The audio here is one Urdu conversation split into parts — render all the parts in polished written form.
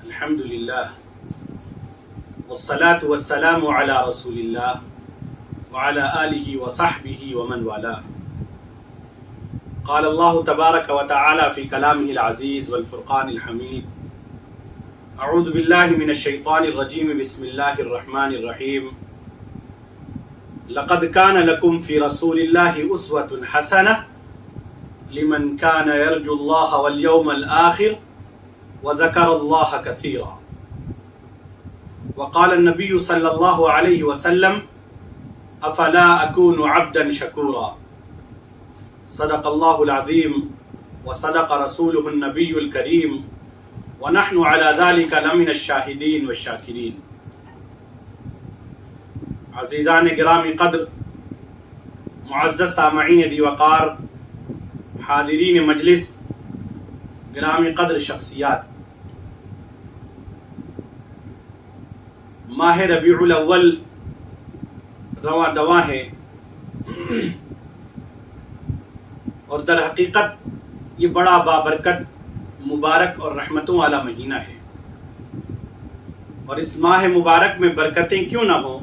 الحمد لله والصلاة والسلام على رسول الله وعلى آله وصحبه ومن والاه. قال الله تبارك وتعالى في كلامه العزيز والفرقان الحميد: أعوذ بالله من الشيطان الرجيم بسم الله الرحمن الرحيم. لقد كان لكم في رسول الله أسوة حسنة لمن كان يرجو الله واليوم الآخر وذكر الله كثيرا. وقال النبي صلى الله عليه وسلم: أفلا أكون عبدا شكورا. صدق الله العظيم وصدق رسوله النبي الكريم ونحن على ذلك لمن الشاهدين والشاكرين. عزیزان گرامی قدر، معزز سامعین دی وقار، حاضرین مجلس، گرامی قدر شخصیات، ماہ ربیع الاول رواں دواں ہے اور در حقیقت یہ بڑا بابرکت، مبارک اور رحمتوں والا مہینہ ہے. اور اس ماہ مبارک میں برکتیں کیوں نہ ہوں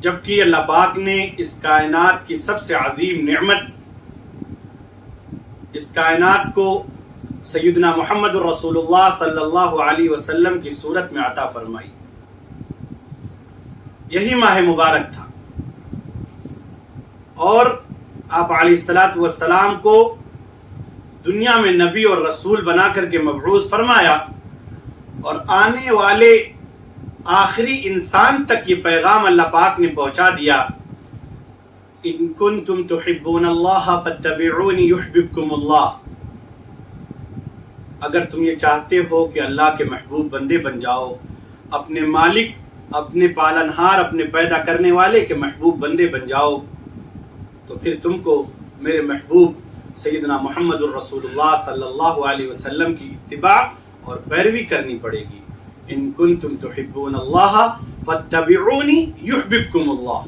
جبکہ اللہ پاک نے اس کائنات کی سب سے عظیم نعمت، اس کائنات کو سیدنا محمد رسول اللہ صلی اللہ علیہ وسلم کی صورت میں عطا فرمائی. یہی ماہ مبارک تھا اور آپ علیہ الصلاۃ والسلام کو دنیا میں نبی اور رسول بنا کر کے مبعوث فرمایا اور آنے والے آخری انسان تک یہ پیغام اللہ پاک نے پہنچا دیا: ان کنتم تحبون اللہ فاتبعونی یحببکم اللہ. اگر تم یہ چاہتے ہو کہ اللہ کے محبوب بندے بن جاؤ، اپنے مالک، اپنے پالنہار، اپنے پیدا کرنے والے کے محبوب بندے بن جاؤ، تو پھر تم کو میرے محبوب سیدنا محمد الرسول اللہ صلی اللہ علیہ وسلم کی اتباع اور پیروی کرنی پڑے گی. ان کنتم تحبون اللہ فاتبعونی یحببکم اللہ.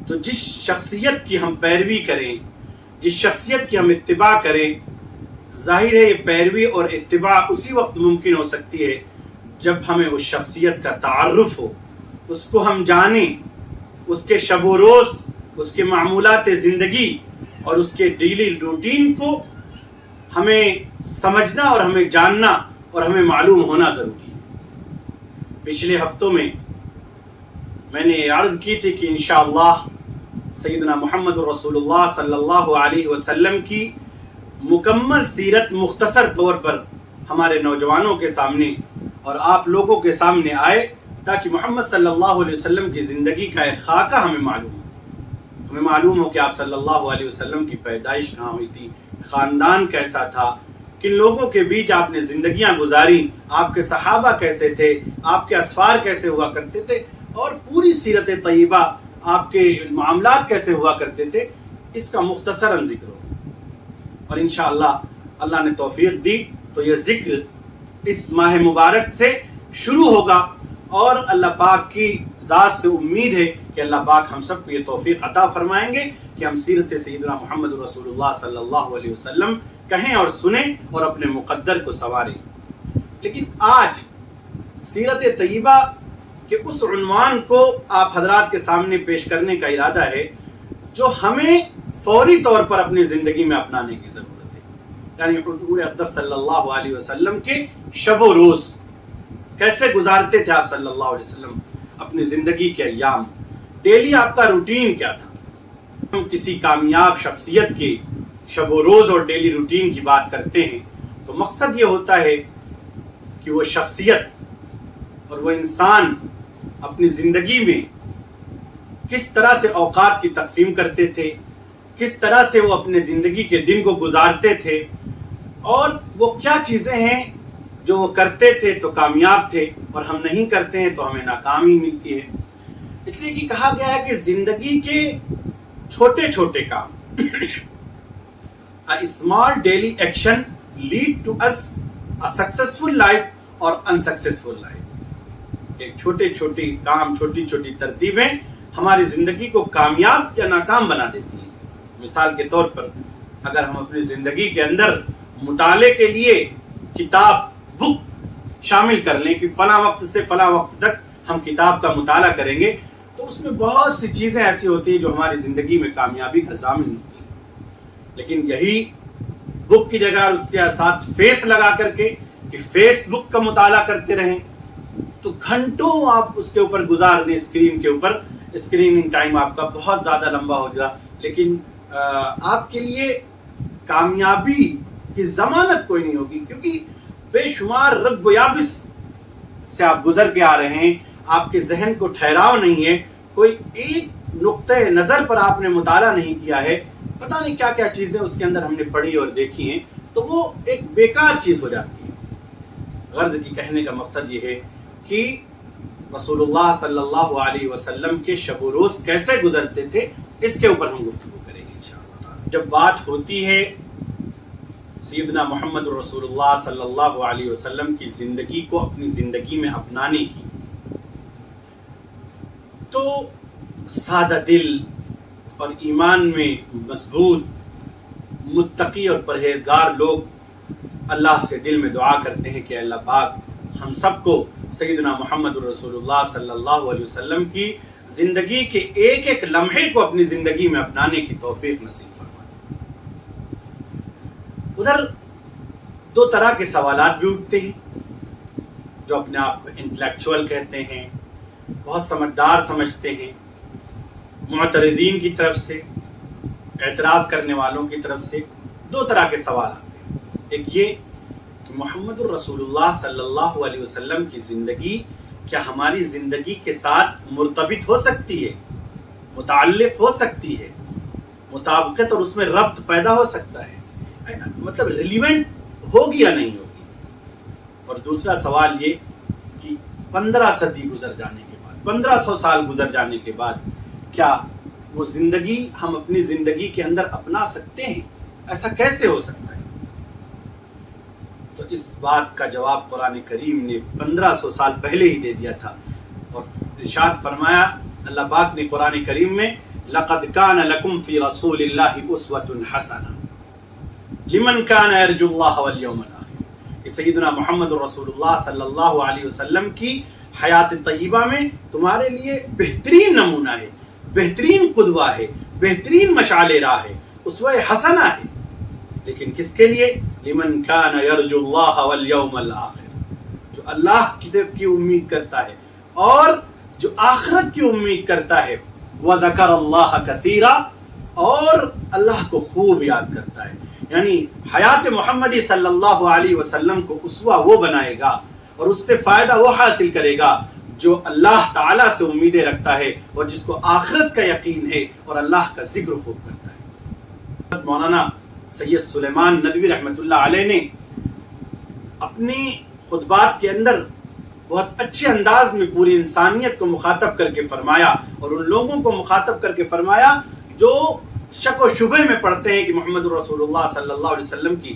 تو جس شخصیت کی ہم پیروی کریں، جس شخصیت کی ہم اتباع کریں، ظاہر ہے یہ پیروی اور اتباع اسی وقت ممکن ہو سکتی ہے جب ہمیں اس شخصیت کا تعارف ہو، اس کو ہم جانیں، اس کے شب و روز، اس کے معمولات زندگی اور اس کے ڈیلی روٹین کو ہمیں سمجھنا اور ہمیں جاننا اور ہمیں معلوم ہونا ضروری ہے. پچھلے ہفتوں میں نے عرض کی تھی کہ انشاءاللہ سیدنا محمد رسول اللہ صلی اللہ علیہ وسلم کی مکمل سیرت مختصر طور پر ہمارے نوجوانوں کے سامنے اور آپ لوگوں کے سامنے آئے تاکہ محمد صلی اللہ علیہ وسلم کی زندگی کا ایک خاکہ ہمیں معلوم ہو. ہمیں معلوم ہو کہ آپ صلی اللہ علیہ وسلم کی پیدائش کہاں ہوئی تھی، خاندان کیسا تھا، کن لوگوں کے بیچ آپ نے زندگیاں گزاری، آپ کے صحابہ کیسے تھے، آپ کے اسفار کیسے ہوا کرتے تھے اور پوری سیرت طیبہ آپ کے معاملات کیسے ہوا کرتے تھے، اس کا مختصراً ذکر ہو. اور انشاءاللہ اللہ نے توفیق دی تو یہ ذکر اس ماہ مبارک سے شروع ہوگا اور اللہ پاک کی ذات سے امید ہے کہ اللہ پاک ہم سب کو یہ توفیق عطا فرمائیں گے کہ ہم سیرت سیدنا محمد رسول اللہ صلی اللہ علیہ وسلم کہیں اور سنیں اور اپنے مقدر کو سنواریں. لیکن آج سیرت طیبہ کے اس عنوان کو آپ حضرات کے سامنے پیش کرنے کا ارادہ ہے جو ہمیں فوری طور پر اپنی زندگی میں اپنانے کی ضرورت ہے. یعنی حضور اقدس صلی اللہ علیہ وسلم کے شب و روز کیسے گزارتے تھے آپ صلی اللہ علیہ وسلم اپنی زندگی کے ایام، ڈیلی آپ کا روٹین کیا تھا. ہم کسی کامیاب شخصیت کے شب و روز اور ڈیلی روٹین کی بات کرتے ہیں تو مقصد یہ ہوتا ہے کہ وہ شخصیت اور وہ انسان اپنی زندگی میں کس طرح سے اوقات کی تقسیم کرتے تھے، کس طرح سے وہ اپنے زندگی کے دن کو گزارتے تھے اور وہ کیا چیزیں ہیں جو وہ کرتے تھے تو کامیاب تھے اور ہم نہیں کرتے ہیں تو ہمیں ناکامی ملتی ہے. اس لیے کہ کہا گیا ہے کہ زندگی کے چھوٹے چھوٹے کام A small daily action lead to us a successful life or unsuccessful life. ایک چھوٹے چھوٹے کام، چھوٹی چھوٹی ترتیبیں ہماری زندگی کو کامیاب یا ناکام بنا دیتی ہیں. مثال کے طور پر اگر ہم اپنی زندگی کے اندر مطالعے کے لیے کتاب بک شامل کر لیں کہ فلاں وقت سے فلاں وقت تک ہم کتاب کا مطالعہ کریں گے، تو اس میں بہت سی چیزیں ایسی ہوتی ہیں جو ہماری زندگی میں کامیابی کا ضامن ہوتی ہیں. لیکن یہی بک کی جگہ اس کے ساتھ فیس لگا کر کے کہ فیس بک کا مطالعہ کرتے رہیں تو گھنٹوں آپ اس کے اوپر گزار دیں، اسکرین کے اوپر، اسکریننگ ٹائم آپ کا بہت زیادہ لمبا ہو جائے، لیکن آپ کے لیے کامیابی کی ضمانت کوئی نہیں ہوگی، کیونکہ بے شمار رب و یابس سے آپ گزر کے آ رہے ہیں، آپ کے ذہن کو ٹھہراؤ نہیں ہے، کوئی ایک نقطۂ نظر پر آپ نے مطالعہ نہیں کیا ہے، پتہ نہیں کیا کیا چیزیں اس کے اندر ہم نے پڑھی اور دیکھی ہیں، تو وہ ایک بیکار چیز ہو جاتی ہے. غرض کی کہنے کا مقصد یہ ہے کہ رسول اللہ صلی اللہ علیہ وسلم کے شب و روز کیسے گزرتے تھے، اس کے اوپر ہم گفتگو کریں گے انشاءاللہ. جب بات ہوتی ہے سیدنا محمد رسول اللہ صلی اللہ علیہ وسلم کی زندگی کو اپنی زندگی میں اپنانے کی، تو سادہ دل اور ایمان میں مضبوط متقی اور پرہیزگار لوگ اللہ سے دل میں دعا کرتے ہیں کہ اللہ پاک ہم سب کو سیدنا محمد رسول اللہ صلی اللہ علیہ وسلم کی زندگی کے ایک ایک لمحے کو اپنی زندگی میں اپنانے کی توفیق نصیب فرمائے. ادھر دو طرح کے سوالات بھی اٹھتے ہیں، جو اپنے آپ کو انٹلیکچوئل کہتے ہیں، بہت سمجھدار سمجھتے ہیں، معترضین کی طرف سے، اعتراض کرنے والوں کی طرف سے دو طرح کے سوال آتے ہیں. ایک یہ کہ محمد الرسول اللہ صلی اللہ علیہ وسلم کی زندگی کیا ہماری زندگی کے ساتھ مرتبط ہو سکتی ہے، متعلق ہو سکتی ہے، مطابقت اور اس میں ربط پیدا ہو سکتا ہے، مطلب ریلیونٹ ہوگی یا نہیں ہوگی. اور دوسرا سوال یہ کہ 15 صدی گزر جانے کے بعد، 1500 سال گزر جانے کے بعد کیا وہ زندگی ہم اپنی زندگی کے اندر اپنا سکتے ہیں؟ ایسا کیسے ہو سکتا ہے؟ تو اس بات کا جواب قرآن کریم نے 1500 سال پہلے ہی دے دیا تھا، اور ارشاد فرمایا اللہ پاک نے قرآن کریم میں لَقَدْ كَانَ لَكُمْ فِي رَسُولِ اللَّهِ أُسْوَةٌ حَسَنَةٌ لِمَنْ كَانَ يَرْجُو اللَّهَ وَالْيَوْمَ الْآخِرَ. کہ سیدنا محمد رسول اللہ صلی اللہ علیہ وسلم کی حیات طیبہ میں تمہارے لیے بہترین نمونہ ہے، بہترین قدوہ ہے، بہترین مشعل راہ ہے، اسوہ حسنہ ہے. لیکن کس کے لیے؟ لمن کان یرجو اللہ والیوم الآخر، جو اللہ کی امید کرتا ہے اور جو آخرت کی امید کرتا ہے، وذکر اللہ کثیرا، اور اللہ کو خوب یاد کرتا ہے. یعنی حیات محمدی صلی اللہ علیہ وسلم کو اسوہ وہ بنائے گا اور اس سے فائدہ وہ حاصل کرے گا جو اللہ تعالیٰ سے امیدیں رکھتا ہے اور جس کو آخرت کا یقین ہے اور اللہ کا ذکر خوب کرتا ہے. مولانا سید سلیمان ندوی رحمۃ اللہ علیہ نے اپنی خطبات کے اندر بہت اچھے انداز میں پوری انسانیت کو مخاطب کر کے فرمایا، اور ان لوگوں کو مخاطب کر کے فرمایا جو شک و شبہ میں پڑھتے ہیں کہ محمد رسول اللہ صلی اللہ علیہ وسلم کی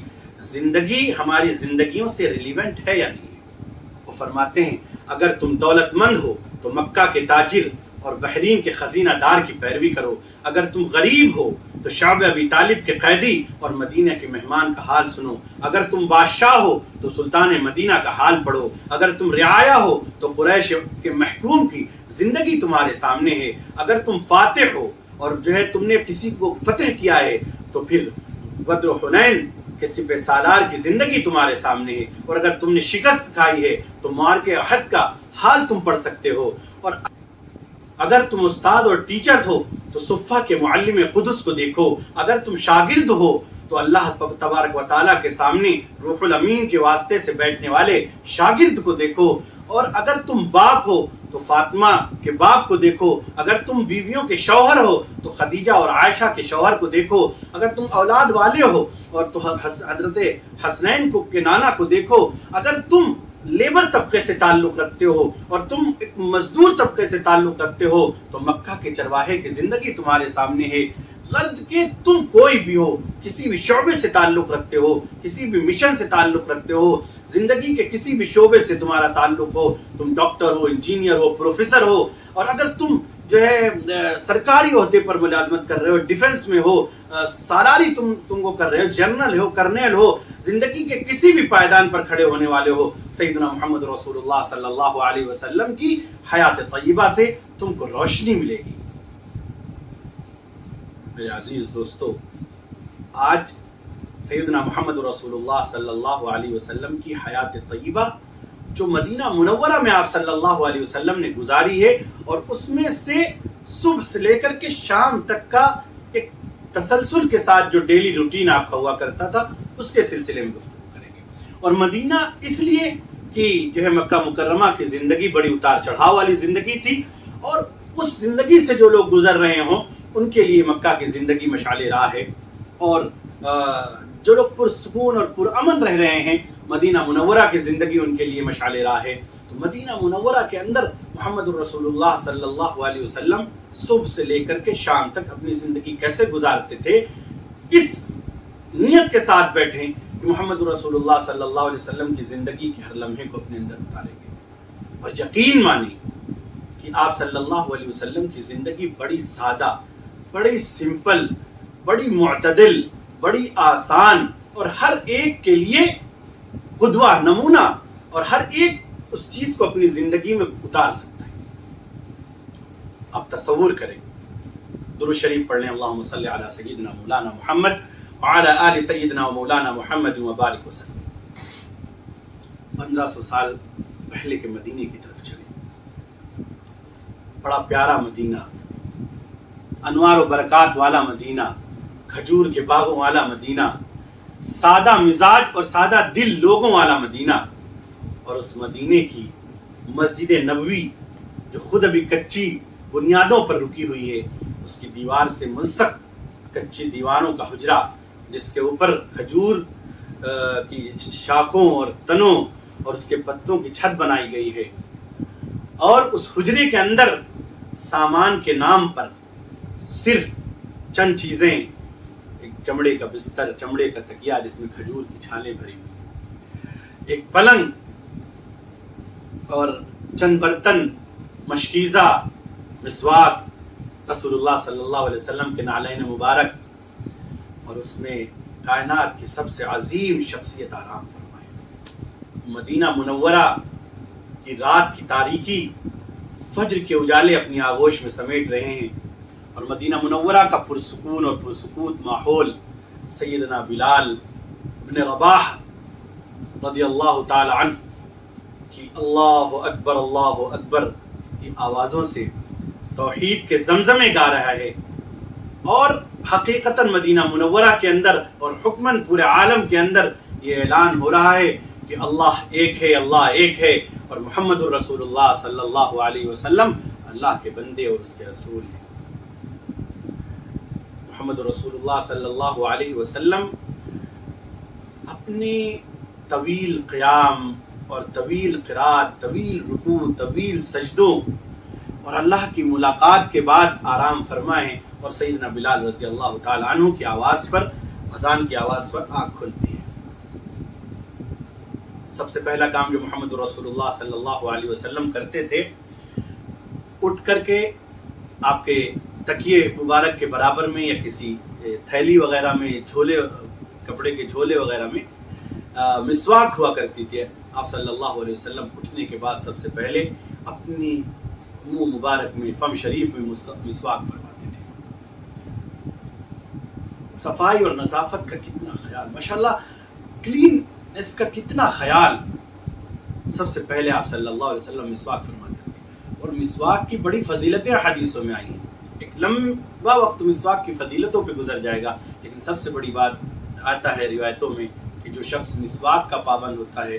زندگی ہماری زندگیوں سے ریلیونٹ ہے یا نہیں ہے. وہ فرماتے ہیں اگر تم دولت مند ہو تو مکہ کے تاجر اور بحرین کے خزینہ دار کی پیروی کرو، اگر تم غریب ہو تو شعب ابی طالب کے قیدی اور مدینہ کے مہمان کا حال سنو، اگر تم بادشاہ ہو تو سلطان مدینہ کا حال پڑھو، اگر تم رعایا ہو تو قریش کے محکوم کی زندگی تمہارے سامنے ہے، اگر تم فاتح ہو اور جو ہے تم نے کسی کو فتح کیا ہے تو پھر بدر و حنین کے سپہ سالار کی زندگی تمہارے سامنے ہے، اور اگر تم نے شکست کھائی ہے تو مار کے احد کا حال تم پڑھ سکتے ہو، اور اگر تم استاد اور ٹیچر ہو تو صفہ کے معلم قدس کو دیکھو، اگر تم شاگرد ہو تو اللہ تبارک و تعالیٰ کے سامنے روح الامین کے واسطے سے بیٹھنے والے شاگرد کو دیکھو، اور اگر تم باپ ہو تو فاطمہ کے باپ کو دیکھو، اگر تم بیویوں کے شوہر ہو تو خدیجہ اور عائشہ کے شوہر کو دیکھو، اگر تم اولاد والے ہو اور تو حضرت حسنین کے نانا کو دیکھو، اگر تم لیبر طبقے سے تعلق رکھتے ہو اور تم ایک مزدور طبقے سے تعلق رکھتے ہو تو مکہ کے چرواہے کی زندگی تمہارے سامنے ہے. غرض کہ تم کوئی بھی ہو، کسی بھی شعبے سے تعلق رکھتے ہو، کسی بھی مشن سے تعلق رکھتے ہو، زندگی کے کسی بھی شعبے سے تمہارا تعلق ہو، تم ڈاکٹر ہو، انجینئر ہو، پروفیسر ہو، اور اگر تم جو ہے سرکاری عہدے پر ملازمت کر رہے ہو، ڈیفنس میں ہو، سالاری تم کو کر رہے ہو، جنرل ہو، کرنیل ہو، زندگی کے کسی بھی پائدان پر کھڑے ہونے والے ہو، سیدنا محمد رسول اللہ صلی اللہ علیہ وسلم کی حیات طیبہ سے تم کو روشنی ملے گی۔ میرے عزیز دوستو، آج سیدنا محمد رسول اللہ صلی اللہ علیہ وسلم کی حیات طیبہ جو مدینہ منورہ میں آپ صلی اللہ علیہ وسلم نے گزاری ہے، اور اس میں سے صبح سے لے کر کے شام تک کا ایک تسلسل کے ساتھ جو ڈیلی روٹین آپ کا ہوا کرتا تھا، اس کے سلسلے میں گفتگو کریں گے۔ اور مدینہ اس لیے کہ جو ہے مکہ مکرمہ کی زندگی بڑی اتار چڑھاؤ والی زندگی تھی، اور اس زندگی سے جو لوگ گزر رہے ہوں ان کے لیے مکہ کی زندگی مشعل راہ ہے، اور جو لوگ پرسکون اور پرامن رہ رہے ہیں مدینہ منورہ کی زندگی ان کے لیے مشعل راہ ہے۔ تو مدینہ منورہ کے اندر محمد الرسول اللہ صلی اللہ علیہ وسلم صبح سے لے کر کے شام تک اپنی زندگی کیسے گزارتے تھے، اس نیت کے ساتھ بیٹھیں کہ محمد رسول اللہ صلی اللہ علیہ وسلم کی زندگی کے ہر لمحے کو اپنے اندر اتاریں گے، اور یقین مانیں کہ آپ صلی اللہ علیہ وسلم کی زندگی بڑی سادہ، بڑی سمپل، بڑی معتدل، بڑی آسان، اور ہر ایک کے لیے قدوہ، نمونہ، اور ہر ایک اس چیز کو اپنی زندگی میں اتار سکتا ہے۔ آپ تصور کریں، درود شریف پڑھ لیں، اللہم صلی علی سیدنا مولانا محمد وعلی آل سیدنا و مولانا محمد وبارک وسلم۔ 1500 سال پہلے کے مدینے کی طرف چلیں، بڑا پیارا مدینہ، انوار و برکات والا مدینہ، کھجور کے باغوں والا مدینہ، سادہ مزاج اور سادہ دل لوگوں والا مدینہ، اور اس مدینے کی مسجد نبوی جو خود ابھی کچی بنیادوں پر رکی ہوئی ہے، اس کی دیوار سے ملصق کچی دیواروں کا حجرہ، جس کے اوپر کھجور کی شاخوں اور تنوں اور اس کے پتوں کی چھت بنائی گئی ہے، اور اس حجرے کے اندر سامان کے نام پر صرف چند چیزیں، ایک چمڑے کا بستر، چمڑے کا تکیہ جس میں کھجور کی چھالیں بھری ہوئی، ایک پلنگ، اور چند برتن، مشکیزہ، مسواک، رسول اللہ صلی اللہ علیہ وسلم کے نعلین مبارک، اور اس میں کائنات کی سب سے عظیم شخصیت آرام فرمائے۔ مدینہ منورہ کی رات کی تاریکی فجر کے اجالے اپنی آغوش میں سمیٹ رہے ہیں، اور مدینہ منورہ کا پرسکون اور پرسکوت ماحول سیدنا بلال بن رباح رضی اللہ تعالی عنہ کی اللہ اکبر کی آوازوں سے توحید کے زمزمے گا رہا ہے، اور حقیقتاً مدینہ منورہ کے اندر اور حکماً پورے عالم کے اندر یہ اعلان ہو رہا ہے کہ اللہ ایک ہے، اللہ ایک ہے، اور محمد الرسول اللہ صلی اللہ علیہ وسلم اللہ کے بندے اور اس کے رسول ہیں۔ محمد رسول اللہ صلی اللہ علیہ وسلم اپنے طویل قیام اور طویل قرات، طویل رکوع، طویل سجدوں اور اللہ کی ملاقات کے بعد آرام فرمائیں، اور سیدنا بلال رضی اللہ تعالی عنہ کی آواز پر، اذان کی آواز پر آنکھ کھلتی ہے۔ سب سے پہلا کام جو محمد رسول اللہ صلی اللہ علیہ وسلم کرتے تھے، اٹھ کر کے آپ کے تکیے مبارک کے برابر میں یا کسی تھیلی وغیرہ میں، جھولے، کپڑے کے جھولے وغیرہ میں مسواک ہوا کرتی تھی۔ آپ صلی اللہ علیہ وسلم اٹھنے کے بعد سب سے پہلے اپنی منہ مبارک میں، فم شریف میں مسواک فرماتے تھے۔ صفائی اور نظافت کا کتنا خیال، ماشاءاللہ کلیننس کا کتنا خیال، سب سے پہلے آپ صلی اللہ علیہ وسلم مسواک فرماتے تھے، اور مسواک کی بڑی فضیلتیں حدیثوں میں آئی ہیں۔ ایک لمبا وقت مسواک کی فضیلتوں پہ گزر جائے گا، لیکن سب سے بڑی بات آتا ہے روایتوں میں کہ جو شخص مسواک کا پابند ہوتا ہے،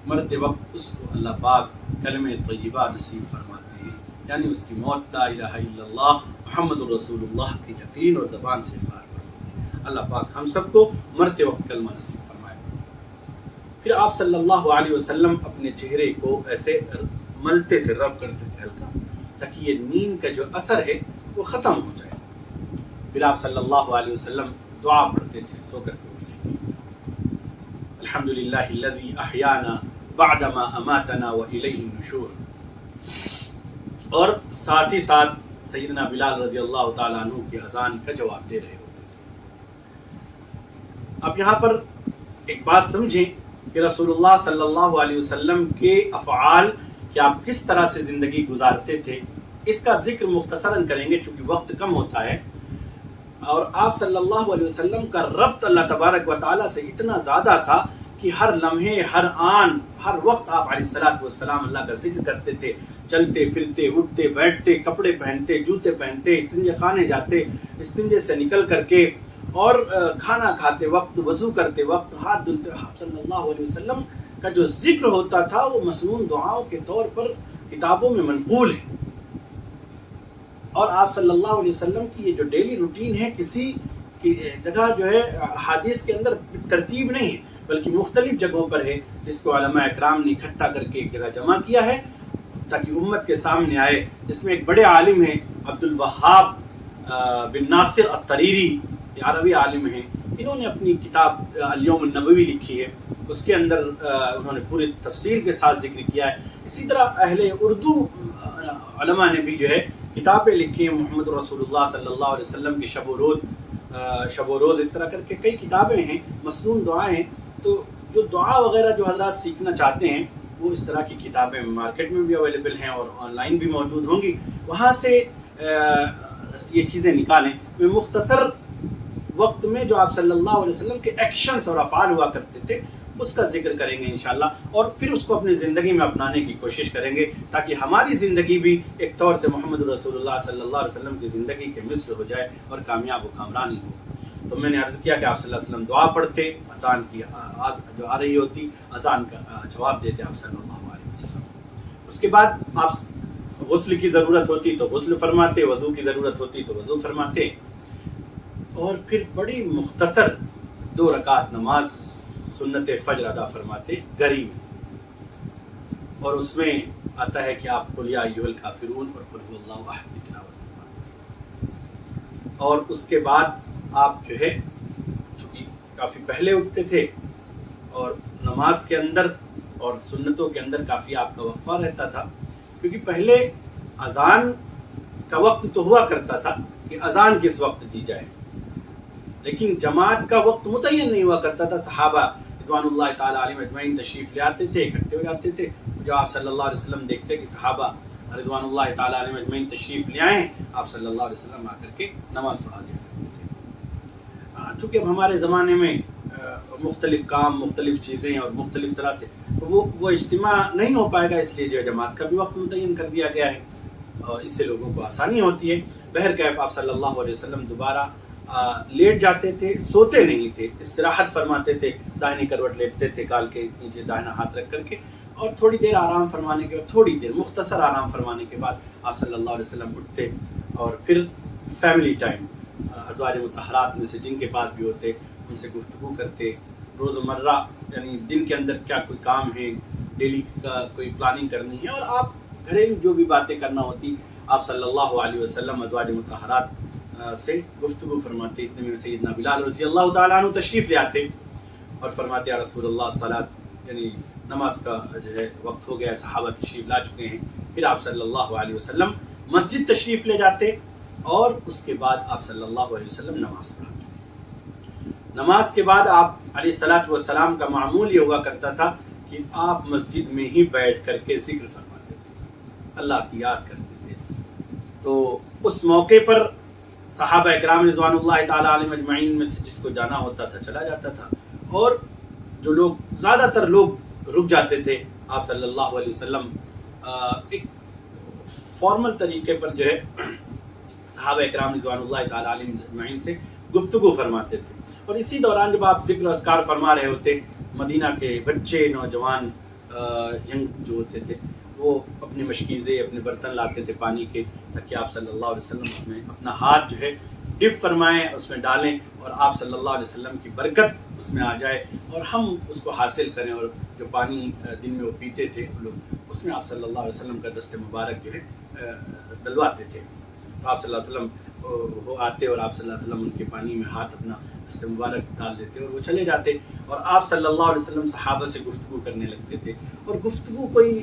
مرتے وقت اس کو اللہ پاک کلمہ طیبہ نصیب فرماتے ہیں، یعنی اس کی موت لا الہ الا اللہ محمد رسول اللہ کے یقین اور زبان سے اقرار پر ہوتی ہے۔ اللہ پاک ہم سب کو مرتے وقت کلمہ نصیب فرمائے۔ پھر آپ صلی اللہ علیہ وسلم اپنے چہرے کو ایسے ملتے تھے، رب کرتے تھے ہلکا، تاکہ یہ نیند کا جو اثر ہے وہ ختم ہو جائے۔ پھر آپ صلی اللہ علیہ وسلم دعا پڑھتے تھے سو کر کے، الحمدللہ الذی احیانا بعدما اماتنا والیہ النشور، اور ساتھ ہی ساتھ سیدنا بلال رضی اللہ تعالیٰ عنہ کی اذان کا جواب دے رہے ہوتے تھے۔ اب یہاں پر ایک بات سمجھیں کہ رسول اللہ صلی اللہ علیہ وسلم کے افعال کہ آپ کس طرح سے زندگی گزارتے تھے، اس کا ذکر مختصراً کریں گے چونکہ وقت کم ہوتا ہے. اور آپ صلی اللہ علیہ وسلم کا ربط اللہ تبارک و تعالیٰ سے اتنا زیادہ تھا کہ ہر لمحے، ہر آن، ہر وقت آپ علیہ الصلوۃ والسلام اللہ کا ذکر کرتے تھے. چلتے پھرتے، اٹھتے بیٹھتے، کپڑے پہنتے، جوتے پہنتے، استنجے خانے جاتے، استنجے سے نکل کر کے، اور کھانا کھاتے وقت، وضو کرتے وقت، ہاتھ دھلتے، آپ صلی اللہ علیہ وسلم کا جو ذکر ہوتا تھا وہ مسنون دعاؤں کے طور پر کتابوں میں منقول ہے. اور آپ صلی اللہ علیہ وسلم کی یہ جو ڈیلی روٹین ہے کسی کی جگہ جو ہے حدیث کے اندر ترتیب نہیں ہے بلکہ مختلف جگہوں پر ہے، جس کو علماء اکرام نے اکٹھا کر کے ایک جگہ جمع کیا ہے تاکہ امت کے سامنے آئے. اس میں ایک بڑے عالم ہیں عبد الوہاب بن ناصر الطریری، یہ عربی عالم ہیں. انہوں نے اپنی کتاب الیوم النبوی لکھی ہے، اس کے اندر انہوں نے پوری تفصیل کے ساتھ ذکر کیا ہے. اسی طرح اہل اردو علماء نے بھی جو ہے کتابیں لکھی ہیں، محمد رسول اللہ صلی اللہ علیہ وسلم کی شب و روز، اس طرح کر کے کئی کتابیں ہیں، مسنون دعائیں ہیں. تو جو دعا وغیرہ جو حضرات سیکھنا چاہتے ہیں وہ اس طرح کی کتابیں مارکیٹ میں بھی اویلیبل ہیں اور آن لائن بھی موجود ہوں گی، وہاں سے یہ چیزیں نکالیں. میں مختصر وقت میں جو آپ صلی اللہ علیہ وسلم کے ایکشنز اور افعال ہوا کرتے تھے اس کا ذکر کریں گے انشاءاللہ، اور پھر اس کو اپنی زندگی میں اپنانے کی کوشش کریں گے تاکہ ہماری زندگی بھی ایک طور سے محمد رسول اللہ صلی اللہ علیہ وسلم کی زندگی کے مثل ہو جائے اور کامیاب و کامرانی ہو. تو میں نے عرض کیا کہ آپ صلی اللہ علیہ وسلم دعا پڑھتے، اذان کی جو آ رہی ہوتی اذان کا جواب دیتے آپ صلی اللہ علیہ وسلم. اس کے بعد آپ غسل کی ضرورت ہوتی تو غسل فرماتے، وضو کی ضرورت ہوتی تو وضو فرماتے، اور پھر بڑی مختصر 2 رکعت نماز سنت فجر ادا فرماتے گھری میں، اور اس میں آتا ہے کہ آپ قل یا ایھا الکافرون اور قل هو اللہ احد کی تلاوت فرماتے. اور اس کے بعد آپ جو ہے چونکہ کافی پہلے اٹھتے تھے اور نماز کے اندر اور سنتوں کے اندر کافی آپ کا وقفہ رہتا تھا، کیونکہ پہلے اذان کا وقت تو ہوا کرتا تھا کہ اذان کس وقت دی جائے، لیکن جماعت کا وقت متعین نہیں ہوا کرتا تھا. صحابہ رضوان اللہ تعالیٰ علیہم اجمعین تشریف لے آتے تھے، اکٹھے ہو جاتے تھے. جب آپ صلی اللہ علیہ وسلم دیکھتے کہ صحابہ رضوان اللہ تعالیٰ علیہم اجمعین تشریف لے آئے، آپ صلی اللہ علیہ وسلم آ کر کے نماز پڑھا دیا. چونکہ اب ہمارے زمانے میں مختلف کام، مختلف چیزیں اور مختلف طرح سے تو وہ اجتماع نہیں ہو پائے گا، اس لیے جو ہے جماعت کا بھی وقت متعین کر دیا گیا ہے اور اس سے لوگوں کو آسانی ہوتی ہے. بہرکیف آپ صلی اللہ علیہ وسلم دوبارہ لیٹ جاتے تھے، سوتے نہیں تھے، استراحت فرماتے تھے، داہنی کروٹ لیٹتے تھے گال کے نیچے داہنا ہاتھ رکھ کر کے، اور تھوڑی دیر آرام فرمانے کے بعد، تھوڑی دیر مختصر آرام فرمانے کے بعد آپ صلی اللہ علیہ وسلم اٹھتے اور پھر فیملی ٹائم ازواج مطہرات میں سے جن کے پاس بھی ہوتے ان سے گفتگو کرتے. روزمرہ یعنی دن کے اندر کیا کوئی کام ہے، ڈیلی کا کوئی پلاننگ کرنی ہے، اور آپ گھریلو جو بھی باتیں کرنا ہوتی آپ صلی اللہ علیہ وسلم ازواج مطہرات سے گفتگو فرماتے. اتنے میں سیدنا بلال رضی اللہ تعالیٰ عنہ تشریف لے آتے اور فرماتے یا رسول اللہ صلاۃ، یعنی نماز کا جو ہے وقت ہو گیا، صحابہ تشریف لا چکے ہیں. پھر آپ صلی اللہ علیہ وسلم مسجد تشریف لے جاتے اور اس کے بعد آپ صلی اللہ علیہ وسلم نماز پڑھاتے. نماز کے بعد آپ علیہ الصلوۃ والسلام کا معمول یہ ہوا کرتا تھا کہ آپ مسجد میں ہی بیٹھ کر کے ذکر فرماتے تھے، اللہ کی یاد کرتے تھے. تو اس موقع پر صحابہ اکرام رضوان اللہ تعالیٰ علیہم اجمعین میں سے جس کو جانا ہوتا تھا چلا جاتا تھا، اور جو لوگ زیادہ تر لوگ رک جاتے تھے آپ صلی اللہ علیہ وسلم ایک فارمل طریقے پر جو ہے صحابہ اکرام رضوان اللہ تعالیٰ علیہم اجمعین سے گفتگو فرماتے تھے. اور اسی دوران جب آپ ذکر و اذکار فرما رہے ہوتے، مدینہ کے بچے، نوجوان، ینگ جو ہوتے تھے وہ اپنے مشکیزے، اپنے برتن لاتے تھے پانی کے، تاکہ آپ صلی اللہ علیہ وسلم اس میں اپنا ہاتھ جو ہے ڈپ فرمائیں، اس میں ڈالیں اور آپ صلی اللہ علیہ وسلم کی برکت اس میں آ جائے اور ہم اس کو حاصل کریں. اور جو پانی دن میں وہ پیتے تھے لوگ، اس میں آپ صلی اللہ علیہ وسلم کا دست مبارک جو ہے ڈلواتے تھے. تو آپ صلی اللہ علیہ وسلم وہ آتے اور آپ صلی اللہ علیہ وسلم ان کے پانی میں ہاتھ اپنا دست مبارک ڈال دیتے اور وہ چلے جاتے، اور آپ صلی اللہ علیہ وسلم صحابہ سے گفتگو کرنے لگتے تھے. اور گفتگو کوئی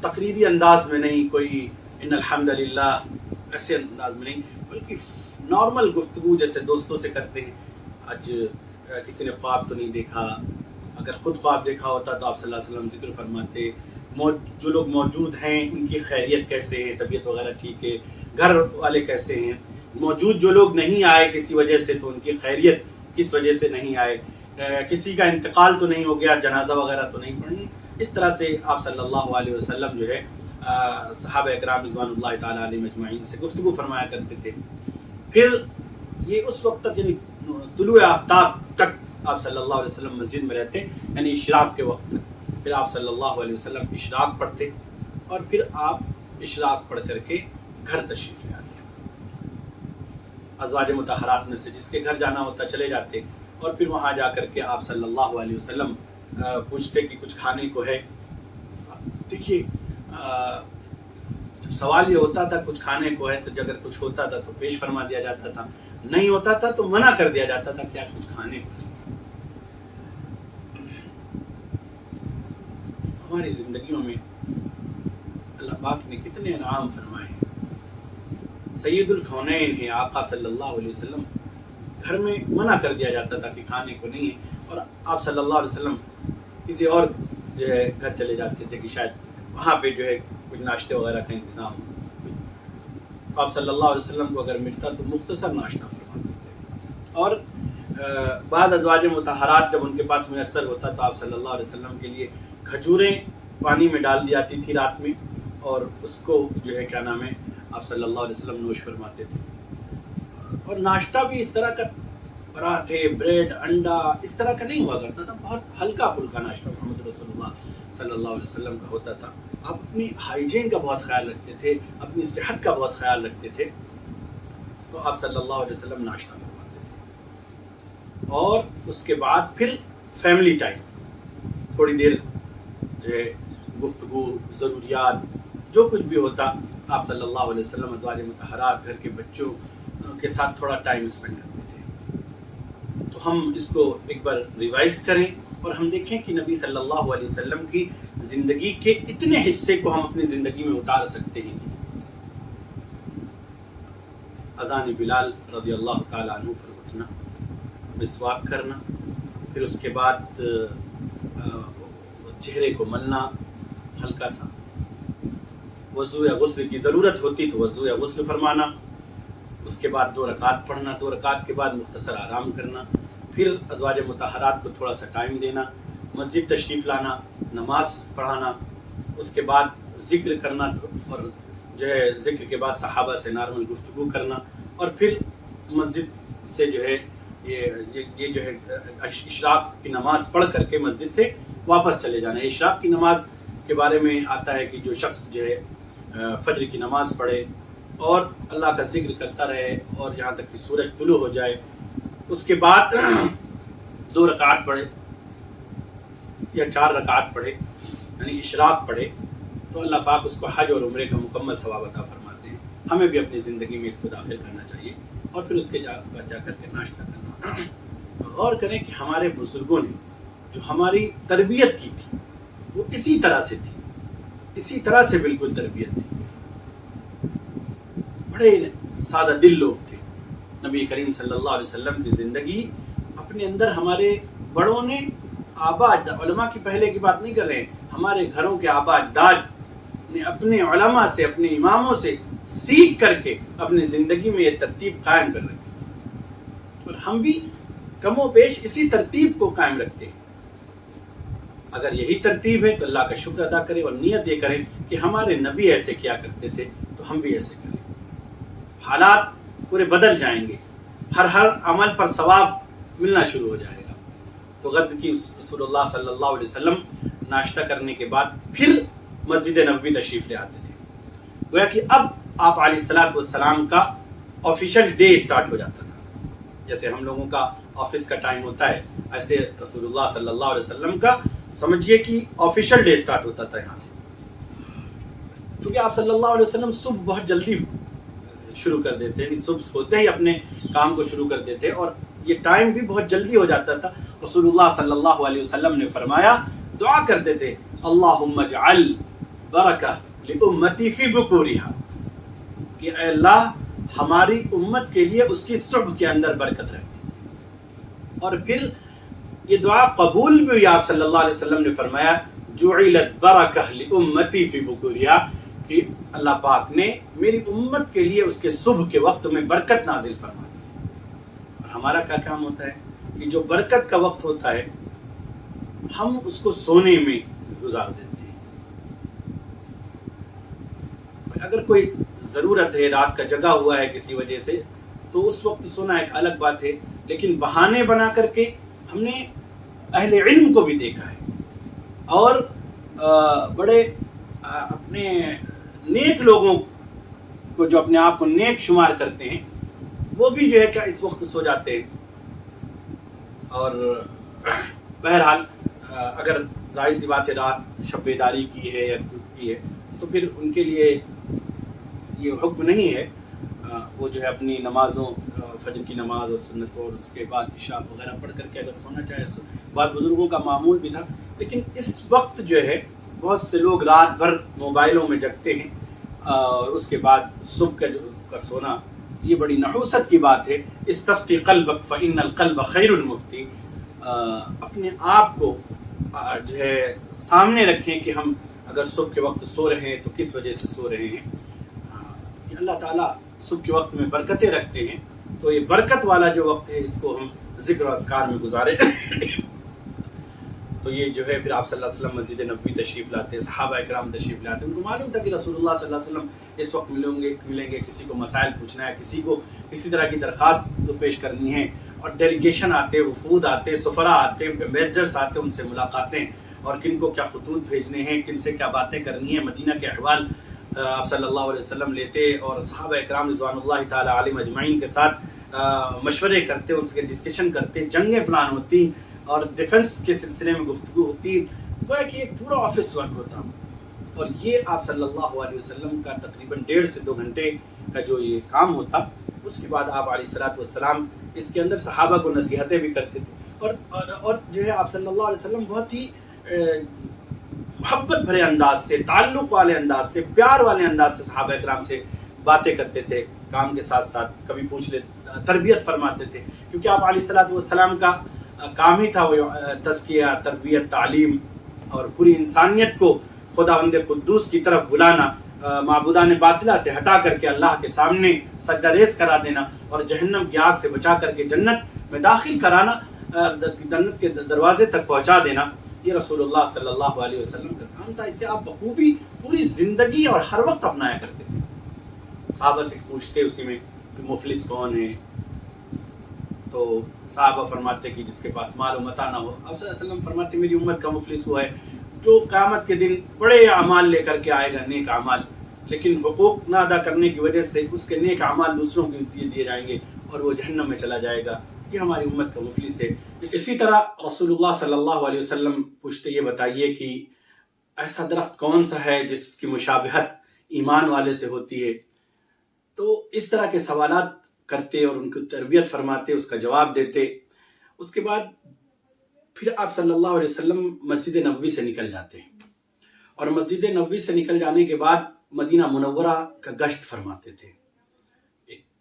تقریری انداز میں نہیں، کوئی ان الحمدللہ ایسے انداز میں نہیں، بلکہ نارمل گفتگو جیسے دوستوں سے کرتے ہیں. آج کسی نے خواب تو نہیں دیکھا، اگر خود خواب دیکھا ہوتا تو آپ صلی اللہ علیہ وسلم ذکر فرماتے، جو لوگ موجود ہیں ان کی خیریت کیسے ہے، طبیعت وغیرہ ٹھیک ہے، گھر والے کیسے ہیں، موجود جو لوگ نہیں آئے کسی وجہ سے تو ان کی خیریت کس وجہ سے نہیں آئے، کسی کا انتقال تو نہیں ہو گیا، جنازہ وغیرہ تو نہیں پڑھی. اس طرح سے آپ صلی اللہ علیہ وسلم جو ہے صحابہ اکرام رضوان اللہ تعالیٰ علیہ مجمعین سے گفتگو فرمایا کرتے تھے. پھر یہ اس وقت تک یعنی طلوع آفتاب تک آپ صلی اللہ علیہ وسلم مسجد میں رہتے، یعنی اشراق کے وقت تک. پھر آپ صلی اللہ علیہ وسلم اشراق پڑھتے اور پھر آپ اشراق پڑھ کر کے گھر تشریف لے آتے. ازواج مطہرات میں سے جس کے گھر جانا ہوتا چلے جاتے اور پھر وہاں جا کر کے آپ صلی اللہ علیہ وسلم پوچھتے کہ کچھ کھانے کو ہے. دیکھیے سوال یہ ہوتا تھا کچھ کھانے کو ہے، تو اگر کچھ ہوتا تھا تو پیش فرما دیا جاتا تھا، نہیں ہوتا تھا تو منع کر دیا جاتا تھا کہ آپ کچھ کھانے کو ہے. ہماری زندگیوں میں اللہ پاک نے کتنے انعام فرمائے ہیں. سید الکونین ہیں آقا صلی اللہ علیہ وسلم، گھر میں منع کر دیا جاتا تھا کہ کھانے کو نہیں ہے، اور آپ صلی اللہ علیہ وسلم کسی اور جو ہے گھر چلے جاتے تھے کہ شاید وہاں پہ جو ہے کچھ ناشتے وغیرہ کا انتظام ہو. تو آپ صلی اللہ علیہ وسلم کو اگر ملتا تو مختصر ناشتہ فرماتے تھے. اور بعض ازواج مطہرات جب ان کے پاس میسر ہوتا تو آپ صلی اللہ علیہ وسلم کے لیے کھجوریں پانی میں ڈال دی جاتی تھی رات میں، اور اس کو جو ہے کیا نام ہے آپ صلی اللہ علیہ وسلم نوش فرماتے تھے. اور ناشتہ بھی اس طرح کا پراٹھے، بریڈ، انڈا اس طرح کا نہیں ہوا کرتا تھا، بہت ہلکا پھلکا ناشتہ محمد رسول اللہ صلی اللہ علیہ وسلم کا ہوتا تھا. آپ اپنی ہائیجین کا بہت خیال رکھتے تھے، اپنی صحت کا بہت خیال رکھتے تھے. تو آپ صلی اللہ علیہ وسلم ناشتہ فرماتے تھے، اور اس کے بعد پھر فیملی ٹائم، تھوڑی دیر جو ہے گفتگو، ضروریات جو کچھ بھی ہوتا آپ صلی اللہ علیہ وسلم ازواج مطہرات گھر کے بچوں کے ساتھ تھوڑا ٹائم اسپینڈ کرتے تھے. تو ہم اس کو ایک بار ریوائز کریں اور ہم دیکھیں کہ نبی صلی اللہ علیہ وسلم کی زندگی کے اتنے حصے کو ہم اپنی زندگی میں اتار سکتے ہیں. اذان بلال رضی اللہ تعالیٰ عنہ پر اٹھنا، مسواک کرنا، پھر اس کے بعد چہرے کو ملنا ہلکا سا، وضو یا غسل کی ضرورت ہوتی تو وضو یا غسل فرمانا، اس کے بعد 2 رکعت پڑھنا، 2 رکعت کے بعد مختصر آرام کرنا، پھر ازواج مطہرات کو تھوڑا سا ٹائم دینا، مسجد تشریف لانا، نماز پڑھانا، اس کے بعد ذکر کرنا، اور جو ہے ذکر کے بعد صحابہ سے نارمل گفتگو کرنا، اور پھر مسجد سے جو ہے یہ جو ہے اشراق کی نماز پڑھ کر کے مسجد سے واپس چلے جانا. اشراق کی نماز کے بارے میں آتا ہے کہ جو شخص جو ہے فجر کی نماز پڑھے اور اللہ کا ذکر کرتا رہے اور یہاں تک کہ سورج طلوع ہو جائے، اس کے بعد 2 رکعت پڑھے یا 4 رکعت پڑھے، یعنی اشراق پڑھے، تو اللہ پاک اس کو حج اور عمرے کا مکمل ثواب عطا فرماتے ہیں. ہمیں بھی اپنی زندگی میں اس کو داخل کرنا چاہیے، اور پھر اس کے جا کر کے ناشتہ کرنا. غور کریں کہ ہمارے بزرگوں نے جو ہماری تربیت کی تھی وہ اسی طرح سے تھی، اسی طرح سے بالکل تربیت تھی. بڑے سادہ دل لوگ تھے. نبی کریم صلی اللہ علیہ وسلم کی زندگی اپنے اندر ہمارے بڑوں نے آبا اجداد، علماء کی پہلے کی بات نہیں کر رہے ہیں، ہمارے گھروں کے آبا اجداد نے اپنے علماء سے، اپنے اماموں سے سیکھ کر کے اپنی زندگی میں یہ ترتیب قائم کر رکھی، اور ہم بھی کم و بیش اسی ترتیب کو قائم رکھتے ہیں. اگر یہی ترتیب ہے تو اللہ کا شکر ادا کریں اور نیت یہ کریں کہ ہمارے نبی ایسے کیا کرتے تھے تو ہم بھی ایسے کریں. حالات پورے بدل جائیں گے، ہر عمل پر ثواب ملنا شروع ہو جائے گا. تو غرض کی رسول اللہ صلی اللہ علیہ وسلم ناشتہ کرنے کے بعد پھر مسجد نبوی تشریف لے آتے تھے. گویا کہ اب آپ علیہ الصلوۃ والسلام کا آفیشیل ڈے اسٹارٹ ہو جاتا تھا. جیسے ہم لوگوں کا آفس کا ٹائم ہوتا ہے، ایسے رسول اللہ صلی اللہ علیہ وسلم کا سمجھیے کہ آفیشیل ڈے اسٹارٹ ہوتا تھا یہاں سے. کیونکہ آپ صلی اللہ علیہ وسلم صبح بہت جلدی شروع کر دیتے ہیں، صبح ہوتے ہی اپنے کام کو شروع کر دیتے، اور یہ ٹائم بھی بہت جلدی ہو جاتا تھا. رسول اللہ صلی اللہ علیہ وسلم نے فرمایا، دعا کرتے تھے، اللہم اجعل برکہ لامتی فی بکورہا، کہ اے اللہ ہماری امت کے لیے اس کی صبح کے اندر برکت رکھ. اور پھر یہ دعا قبول بھی ہوئی. آپ صلی اللہ علیہ وسلم نے فرمایا جعلت برکہ لامتی فی بکورہا، کہ اللہ پاک نے میری امت کے لیے اس کے صبح کے وقت میں برکت نازل فرما دی. اور ہمارا کیا کام ہوتا ہے کہ جو برکت کا وقت ہوتا ہے ہم اس کو سونے میں گزار دیتے ہیں. اگر کوئی ضرورت ہے، رات کا جگا ہوا ہے کسی وجہ سے، تو اس وقت سونا ایک الگ بات ہے. لیکن بہانے بنا کر کے ہم نے اہل علم کو بھی دیکھا ہے اور بڑے اپنے نیک لوگوں کو جو اپنے آپ کو نیک شمار کرتے ہیں وہ بھی جو ہے کہ اس وقت سو جاتے ہیں. اور بہرحال اگر ظاہر سی بات ہے رات شب بیداری کی ہے یا کی ہے تو پھر ان کے لیے یہ حکم نہیں ہے. وہ جو ہے اپنی نمازوں، فجر کی نماز اور سنت اور اس کے بعد عشاء وغیرہ پڑھ کر کے اگر سونا چاہے، بعض بزرگوں کا معمول بھی تھا. لیکن اس وقت جو ہے بہت سے لوگ رات بھر موبائلوں میں جگتے ہیں اور اس کے بعد صبح کا سونا، یہ بڑی نحوست کی بات ہے. استفتی قلبک فإن القلب خیر المفتی. اپنے آپ کو جو ہے سامنے رکھیں کہ ہم اگر صبح کے وقت سو رہے ہیں تو کس وجہ سے سو رہے ہیں. اللہ تعالیٰ صبح کے وقت میں برکتیں رکھتے ہیں، تو یہ برکت والا جو وقت ہے اس کو ہم ذکر و اذکار میں گزارے. تو یہ جو ہے پھر آپ صلی اللہ علیہ وسلم مسجد نبوی تشریف لاتے، صحابہ اکرام تشریف لاتے. ان کو معلوم تھا کہ رسول اللہ صلی اللہ علیہ وسلم اس وقت ملیں گے. کسی کو مسائل پوچھنا ہے، کسی کو کسی طرح کی درخواست پیش کرنی ہے، اور ڈیلیگیشن آتے، وفود آتے، سفراء آتے، میسنجرز آتے، ان سے ملاقاتیں اور کن کو کیا خطوط بھیجنے ہیں، کن سے کیا باتیں کرنی ہیں. مدینہ کے احوال آپ صلی اللہ علیہ وسلم لیتے اور صحابہ اکرام رضوان اللہ تعالی علیہم اجمعین کے ساتھ مشورے کرتے، اس کے ڈسکشن کرتے، جنگیں پلان ہوتی اور ڈیفنس کے سلسلے میں گفتگو ہوتی. گویا کہ ایک پورا آفس ورک ہوتا. اور یہ آپ صلی اللہ علیہ وسلم کا تقریباً 1.5 سے 2 گھنٹے کا جو یہ کام ہوتا. اس کے بعد آپ علیہ الصلوۃ والسلام اس کے اندر صحابہ کو نصیحتیں بھی کرتے تھے. اور جو ہے آپ صلی اللہ علیہ وسلم بہت ہی محبت بھرے انداز سے، تعلق والے انداز سے، پیار والے انداز سے صحابہ اکرام سے باتیں کرتے تھے. کام کے ساتھ ساتھ کبھی پوچھ لیتے، تربیت فرماتے تھے، کیونکہ آپ علیہ الصلوۃ والسلام کا کام ہی تھا وہ تزکیہ، تربیت، تعلیم اور پوری انسانیت کو خداوند قدوس کی طرف بلانا، معبودان باطلہ سے ہٹا کر کے اللہ کے سامنے سجدہ ریز کرا دینا اور جہنم کی آگ سے بچا کر کے جنت میں داخل کرانا، جنت کے دروازے تک پہنچا دینا. یہ رسول اللہ صلی اللہ علیہ وسلم کا کام تھا. اسے آپ بخوبی پوری زندگی اور ہر وقت اپنایا کرتے تھے. صحابہ سے پوچھتے اسی میں کہ مفلس کون ہے، تو صحابہ فرماتے کہ جس کے پاس مال و متاع نہ ہو. آپ صلی اللہ علیہ وسلم فرماتے میری امت کا مفلس وہ ہے جو قیامت کے دن بڑے اعمال لے کر کے آئے گا، نیک اعمال، لیکن حقوق نہ ادا کرنے کی وجہ سے اس کے نیک اعمال دوسروں کو دیے جائیں گے اور وہ جہنم میں چلا جائے گا. یہ ہماری امت کا مفلس ہے. اسی طرح رسول اللہ صلی اللہ علیہ وسلم پوچھتے یہ بتائیے کہ ایسا درخت کون سا ہے جس کی مشابہت ایمان والے سے ہوتی ہے. تو اس طرح کے سوالات کرتے اور ان کی تربیت فرماتے، اس کا جواب دیتے. اس کے بعد پھر آپ صلی اللہ علیہ وسلم مسجد نبوی سے نکل جاتے ہیں اور مسجد نبوی سے نکل جانے کے بعد مدینہ منورہ کا گشت فرماتے تھے.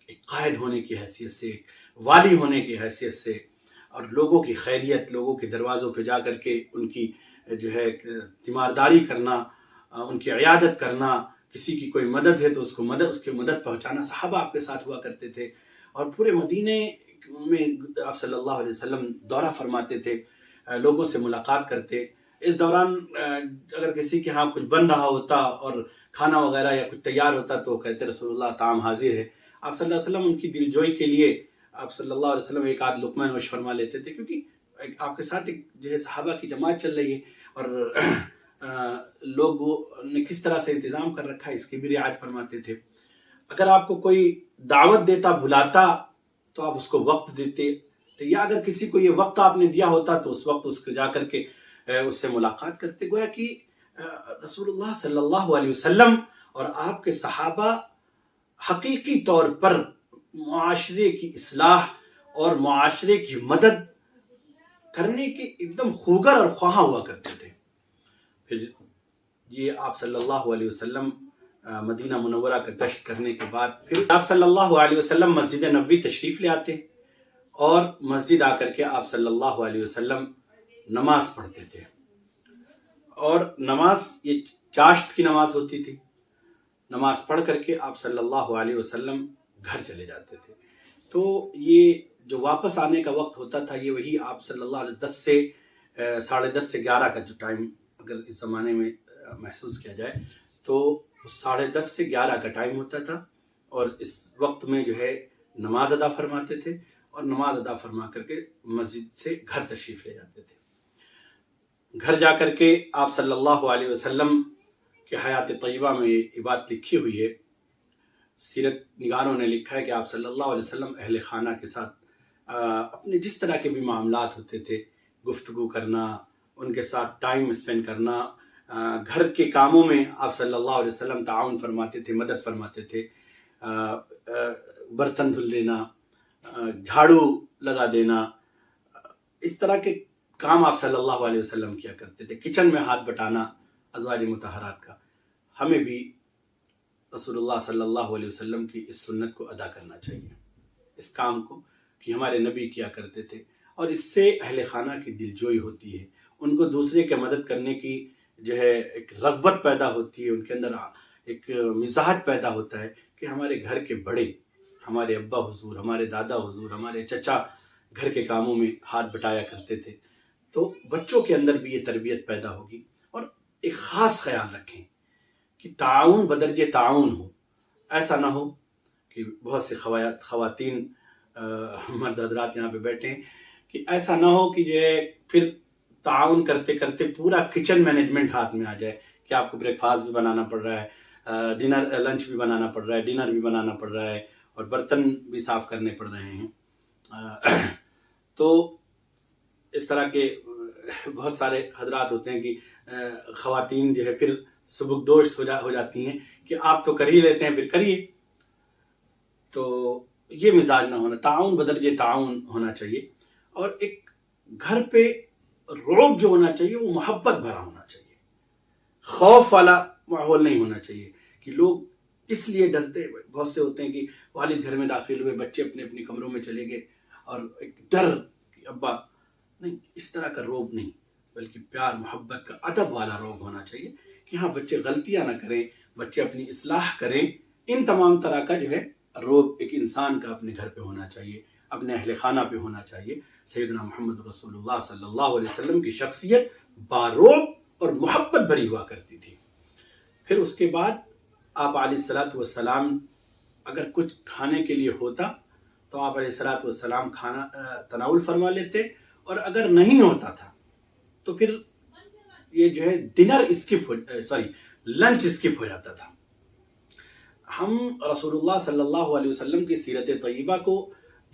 ایک قائد ہونے کی حیثیت سے، والی ہونے کی حیثیت سے، اور لوگوں کی خیریت، لوگوں کے دروازوں پہ جا کر کے ان کی جو ہے تیمارداری کرنا، ان کی عیادت کرنا، کسی کی کوئی مدد ہے تو اس کی مدد پہنچانا. صحابہ آپ کے ساتھ ہوا کرتے تھے اور پورے مدینے میں آپ صلی اللہ علیہ وسلم دورہ فرماتے تھے، لوگوں سے ملاقات کرتے. اس دوران اگر کسی کے ہاں کچھ بن رہا ہوتا اور کھانا وغیرہ یا کچھ تیار ہوتا تو کہتے رسول اللہ طعام حاضر ہے. آپ صلی اللہ علیہ وسلم ان کی دل جوئی کے لیے آپ صلی اللہ علیہ وسلم ایک آدھ لقمہ نوش فرما لیتے تھے، کیونکہ آپ کے ساتھ ایک جو ہے صحابہ کی جماعت چل رہی ہے اور لوگوں نے کس طرح سے انتظام کر رکھا ہے اس کی بھی رعایت فرماتے تھے. اگر آپ کو کوئی دعوت دیتا، بلاتا تو آپ اس کو وقت دیتے، تو یا اگر کسی کو یہ وقت آپ نے دیا ہوتا تو اس وقت اس کو جا کر کے اس سے ملاقات کرتے. گویا کہ رسول اللہ صلی اللہ علیہ وسلم اور آپ کے صحابہ حقیقی طور پر معاشرے کی اصلاح اور معاشرے کی مدد کرنے کے ایک دم خوگر اور خواہاں ہوا کرتے تھے. پھر یہ آپ صلی اللہ علیہ وسلم مدینہ منورہ کا گشت کرنے کے بعد پھر آپ صلی اللہ علیہ وسلم مسجد نبوی تشریف لے آتے اور مسجد آ کر کے آپ صلی اللہ علیہ وسلم نماز پڑھتے تھے، اور نماز یہ چاشت کی نماز ہوتی تھی۔ نماز پڑھ کر کے آپ صلی اللہ علیہ وسلم گھر چلے جاتے تھے۔ تو یہ جو واپس آنے کا وقت ہوتا تھا، یہ وہی آپ صلی اللہ علیہ 10 سے 10:30 سے 11 کا جو ٹائم اگر اس زمانے میں محسوس کیا جائے تو 10:30 سے 11 کا ٹائم ہوتا تھا، اور اس وقت میں جو ہے نماز ادا فرماتے تھے، اور نماز ادا فرما کر کے مسجد سے گھر تشریف لے جاتے تھے۔ گھر جا کر کے آپ صلی اللہ علیہ وسلم کے حیات طیبہ میں یہ بات لکھی ہوئی ہے، سیرت نگاروں نے لکھا ہے کہ آپ صلی اللہ علیہ وسلم اہل خانہ کے ساتھ اپنے جس طرح کے بھی معاملات ہوتے تھے، گفتگو کرنا، ان کے ساتھ ٹائم اسپینڈ کرنا، گھر کے کاموں میں آپ صلی اللہ علیہ وسلم تعاون فرماتے تھے، مدد فرماتے تھے، برتن دھل دینا، جھاڑو لگا دینا، اس طرح کے کام آپ صلی اللہ علیہ وسلم کیا کرتے تھے۔ کچن میں ہاتھ بٹانا ازواج مطہرات کا، ہمیں بھی رسول اللہ صلی اللہ علیہ وسلم کی اس سنت کو ادا کرنا چاہیے، اس کام کو کہ ہمارے نبی کیا کرتے تھے، اور اس سے اہل خانہ کی دلجوئی ہوتی ہے، ان کو دوسرے کے مدد کرنے کی جو ہے ایک رغبت پیدا ہوتی ہے، ان کے اندر ایک مزاج پیدا ہوتا ہے کہ ہمارے گھر کے بڑے، ہمارے ابا حضور، ہمارے دادا حضور، ہمارے چچا گھر کے کاموں میں ہاتھ بٹایا کرتے تھے۔ تو بچوں کے اندر بھی یہ تربیت پیدا ہوگی، اور ایک خاص خیال رکھیں کہ تعاون بدرجے تعاون ہو، ایسا نہ ہو کہ بہت سے خواتین مرد حضرات یہاں پہ بیٹھے ہیں، کہ ایسا نہ ہو کہ جو ہے پھر تعاون کرتے کرتے پورا کچن مینجمنٹ ہاتھ میں آ جائے کہ آپ کو بریک فاسٹ بھی بنانا پڑ رہا ہے، ڈنر لنچ بھی بنانا پڑ رہا ہے، ڈنر بھی بنانا پڑ رہا ہے، اور برتن بھی صاف کرنے پڑ رہے ہیں۔ تو اس طرح کے بہت سارے حضرات ہوتے ہیں کہ خواتین جو ہے پھر سبکدوش ہو جاتی ہیں کہ آپ تو کر ہی لیتے ہیں، پھر کریے۔ تو یہ مزاج نہ ہونا، تعاون بدرجے تعاون ہونا چاہیے، اور ایک گھر پہ رعب جو ہونا چاہیے وہ محبت بھرا ہونا چاہیے، خوف والا ماحول نہیں ہونا چاہیے کہ لوگ اس لیے ڈرتے، بہت سے ہوتے ہیں کہ والد گھر میں داخل ہوئے، بچے اپنے اپنے کمروں میں چلے گئے، اور ایک ڈر کہ ابا، نہیں، اس طرح کا رعب نہیں، بلکہ پیار محبت کا ادب والا رعب ہونا چاہیے کہ ہاں بچے غلطیاں نہ کریں، بچے اپنی اصلاح کریں۔ ان تمام طرح کا جو ہے رعب ایک انسان کا اپنے گھر پہ ہونا چاہیے، اپنے اہل خانہ پہ ہونا چاہیے۔ سیدنا محمد رسول اللہ صلی اللہ علیہ وسلم کی شخصیت بارعب اور محبت بھری ہوا کرتی تھی۔ پھر اس کے بعد آپ علیہ الصلوۃ والسلام اگر کچھ کھانے کے لیے ہوتا تو آپ علیہ الصلوۃ والسلام کھانا تناول فرما لیتے، اور اگر نہیں ہوتا تھا تو پھر یہ جو ہے لنچ اسکپ ہو جاتا تھا۔ ہم رسول اللہ صلی اللہ علیہ وسلم کی سیرت طیبہ کو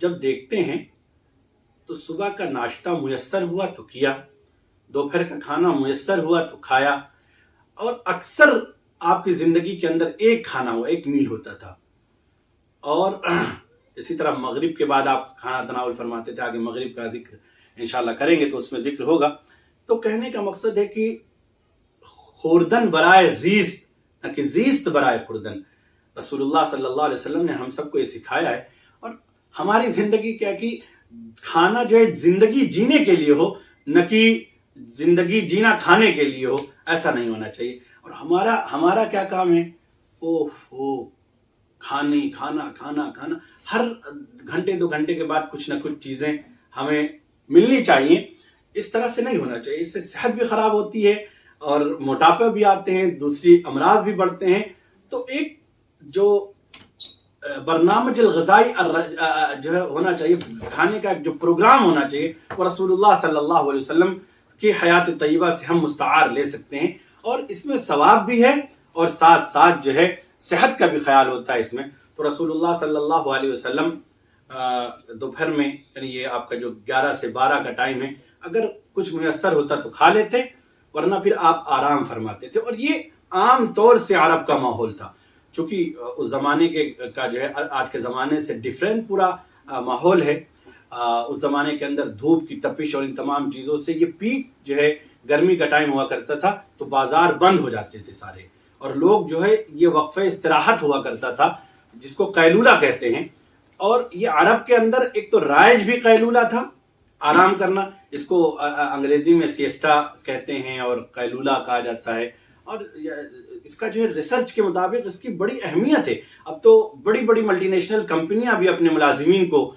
جب دیکھتے ہیں تو صبح کا ناشتہ میسر ہوا تو کیا، دوپہر کا کھانا میسر ہوا تو کھایا، اور اکثر آپ کی زندگی کے اندر ایک کھانا ہوا، ایک میل ہوتا تھا۔ اور اسی طرح مغرب کے بعد آپ کھانا تناول فرماتے تھے، آگے مغرب کا ذکر انشاءاللہ کریں گے تو اس میں ذکر ہوگا۔ تو کہنے کا مقصد ہے کہ خوردن برائے زیست، نہ کہ زیست برائے خوردن۔ رسول اللہ صلی اللہ علیہ وسلم نے ہم سب کو یہ سکھایا ہے، اور ہماری زندگی کیا کہ کھانا جو ہے زندگی جینے کے لیے ہو، نہ کہ زندگی جینا کھانے کے لیے ہو، ایسا نہیں ہونا چاہیے۔ اور ہمارا کیا کام ہے؟ کھانا، ہر گھنٹے 2 گھنٹے کے بعد کچھ نہ کچھ چیزیں ہمیں ملنی چاہیے۔ اس طرح سے نہیں ہونا چاہیے، اس سے صحت بھی خراب ہوتی ہے، اور موٹاپے بھی آتے ہیں، دوسری امراض بھی بڑھتے ہیں۔ تو ایک جو برنامج الغذائی جو ہے ہونا چاہیے، کھانے کا جو پروگرام ہونا چاہیے، وہ رسول اللہ صلی اللہ علیہ وسلم کی حیات طیبہ سے ہم مستعار لے سکتے ہیں، اور اس میں ثواب بھی ہے، اور ساتھ ساتھ جو ہے صحت کا بھی خیال ہوتا ہے اس میں۔ تو رسول اللہ صلی اللہ علیہ وسلم دوپہر میں، یعنی یہ آپ کا جو 11 سے 12 کا ٹائم ہے، اگر کچھ میسر ہوتا تو کھا لیتے، ورنہ پھر آپ آرام فرماتے تھے۔ اور یہ عام طور سے عرب کا ماحول تھا، چونکہ اس زمانے کا جو ہے آج کے زمانے سے ڈیفرنٹ پورا ماحول ہے۔ اس زمانے کے اندر دھوپ کی تپش اور ان تمام چیزوں سے یہ پیک جو ہے گرمی کا ٹائم ہوا کرتا تھا، تو بازار بند ہو جاتے تھے سارے، اور لوگ جو ہے یہ وقفہ استراحت ہوا کرتا تھا جس کو قیلولہ کہتے ہیں۔ اور یہ عرب کے اندر ایک تو رائج بھی قیلولہ تھا، آرام کرنا، اس کو انگریزی میں سیسٹا کہتے ہیں اور قیلولہ کہا جاتا ہے، اور اس کا جو ہے ریسرچ کے مطابق اس کی بڑی اہمیت ہے۔ اب تو بڑی بڑی ملٹی نیشنل کمپنیاں بھی اپنے ملازمین کو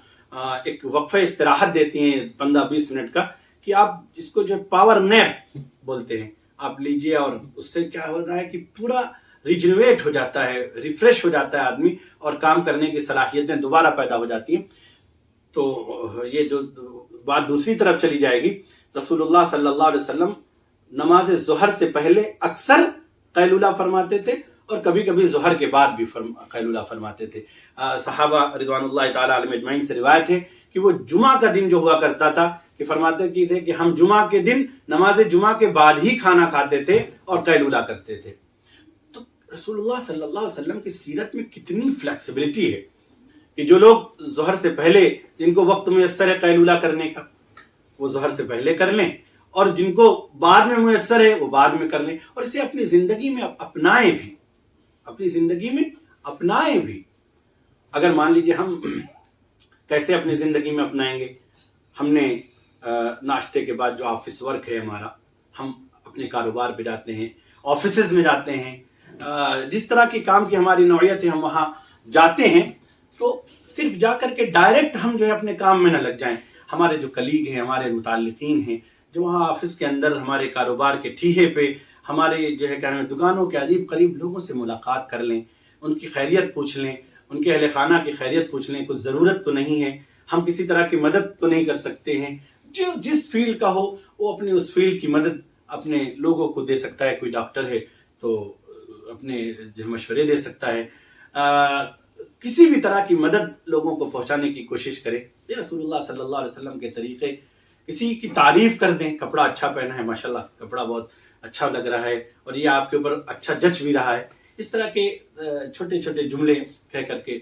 ایک وقفہ استراحت دیتی ہیں 15-20 منٹ کا، کہ آپ اس کو جو پاور نیپ بولتے ہیں، آپ لیجئے، اور اس سے کیا ہوتا ہے کہ پورا ریجنویٹ ہو جاتا ہے، ریفریش ہو جاتا ہے آدمی، اور کام کرنے کی صلاحیتیں دوبارہ پیدا ہو جاتی ہیں۔ تو یہ جو بات دوسری طرف چلی جائے گی، رسول اللہ صلی اللہ علیہ وسلم نماز ظہر سے پہلے اکثر قیلولہ فرماتے تھے، اور کبھی کبھی ظہر کے بعد بھی قیلولہ فرماتے تھے۔ صحابہ رضوان اللہ تعالیٰ علیہم اجمعین سے روایت ہے کہ وہ جمعہ کا دن جو ہوا کرتا تھا کہ فرماتے تھے کہ ہم جمعہ کے دن نماز جمعہ کے بعد ہی کھانا کھاتے تھے اور قیلولہ کرتے تھے۔ تو رسول اللہ صلی اللہ علیہ وسلم کی سیرت میں کتنی فلیکسیبلٹی ہے کہ جو لوگ ظہر سے پہلے، جن کو وقت میسر ہے قیلولہ کرنے کا، وہ ظہر سے پہلے کر لیں، اور جن کو بعد میں میسر ہے وہ بعد میں کر لیں، اور اسے اپنی زندگی میں اپنائیں بھی، اپنی زندگی میں اپنائیں بھی۔ اگر مان لیجیے ہم کیسے اپنی زندگی میں اپنائیں گے، ہم نے ناشتے کے بعد جو آفس ورک ہے ہمارا، ہم اپنے کاروبار پہ جاتے ہیں، آفیسز میں جاتے ہیں، جس طرح کی کام کی ہماری نوعیت ہے ہم وہاں جاتے ہیں، تو صرف جا کر کے ڈائریکٹ ہم جو ہے اپنے کام میں نہ لگ جائیں۔ ہمارے جو کلیگ ہیں، ہمارے متعلقین ہیں، جو وہاں آفس کے اندر ہمارے کاروبار کے ٹھیہے پہ، ہمارے جو ہے کیا نام ہے دکانوں کے قریب قریب لوگوں سے ملاقات کر لیں، ان کی خیریت پوچھ لیں، ان کے اہل خانہ کی خیریت پوچھ لیں، کچھ ضرورت تو نہیں ہے، ہم کسی طرح کی مدد تو نہیں کر سکتے ہیں، جو جس فیلڈ کا ہو وہ اپنی اس فیلڈ کی مدد اپنے لوگوں کو دے سکتا ہے۔ کوئی ڈاکٹر ہے تو اپنے جو مشورے دے سکتا ہے، کسی بھی طرح کی مدد لوگوں کو پہنچانے کی کوشش کرے۔ یہ رسول اللہ صلی اللہ علیہ وسلم کے طریقے۔ کسی کی تعریف کر دیں، کپڑا اچھا پہنا ہے، ماشاءاللہ کپڑا بہت اچھا لگ رہا ہے اور یہ آپ کے اوپر اچھا جچ بھی رہا ہے، اس طرح کے چھوٹے چھوٹے جملے کہہ کر کے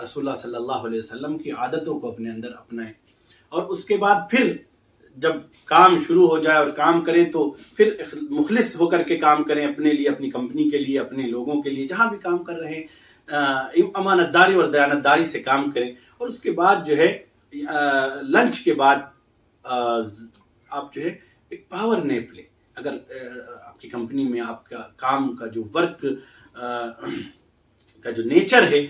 رسول اللہ صلی اللہ علیہ وسلم کی عادتوں کو اپنے اندر اپنائیں، اور اس کے بعد پھر جب کام شروع ہو جائے اور کام کریں تو پھر مخلص ہو کر کے کام کریں، اپنے لیے، اپنی کمپنی کے لیے، اپنے لوگوں کے لیے، جہاں بھی کام کر رہے ہیں امانت داری اور دیانت داری سے کام کریں۔ اور اس کے بعد جو ہے لنچ کے بعد آپ جو ہے ایک پاور نیپ لیں۔ اگر آپ کی کمپنی میں آپ کا کام کا جو ورک کا جو نیچر ہے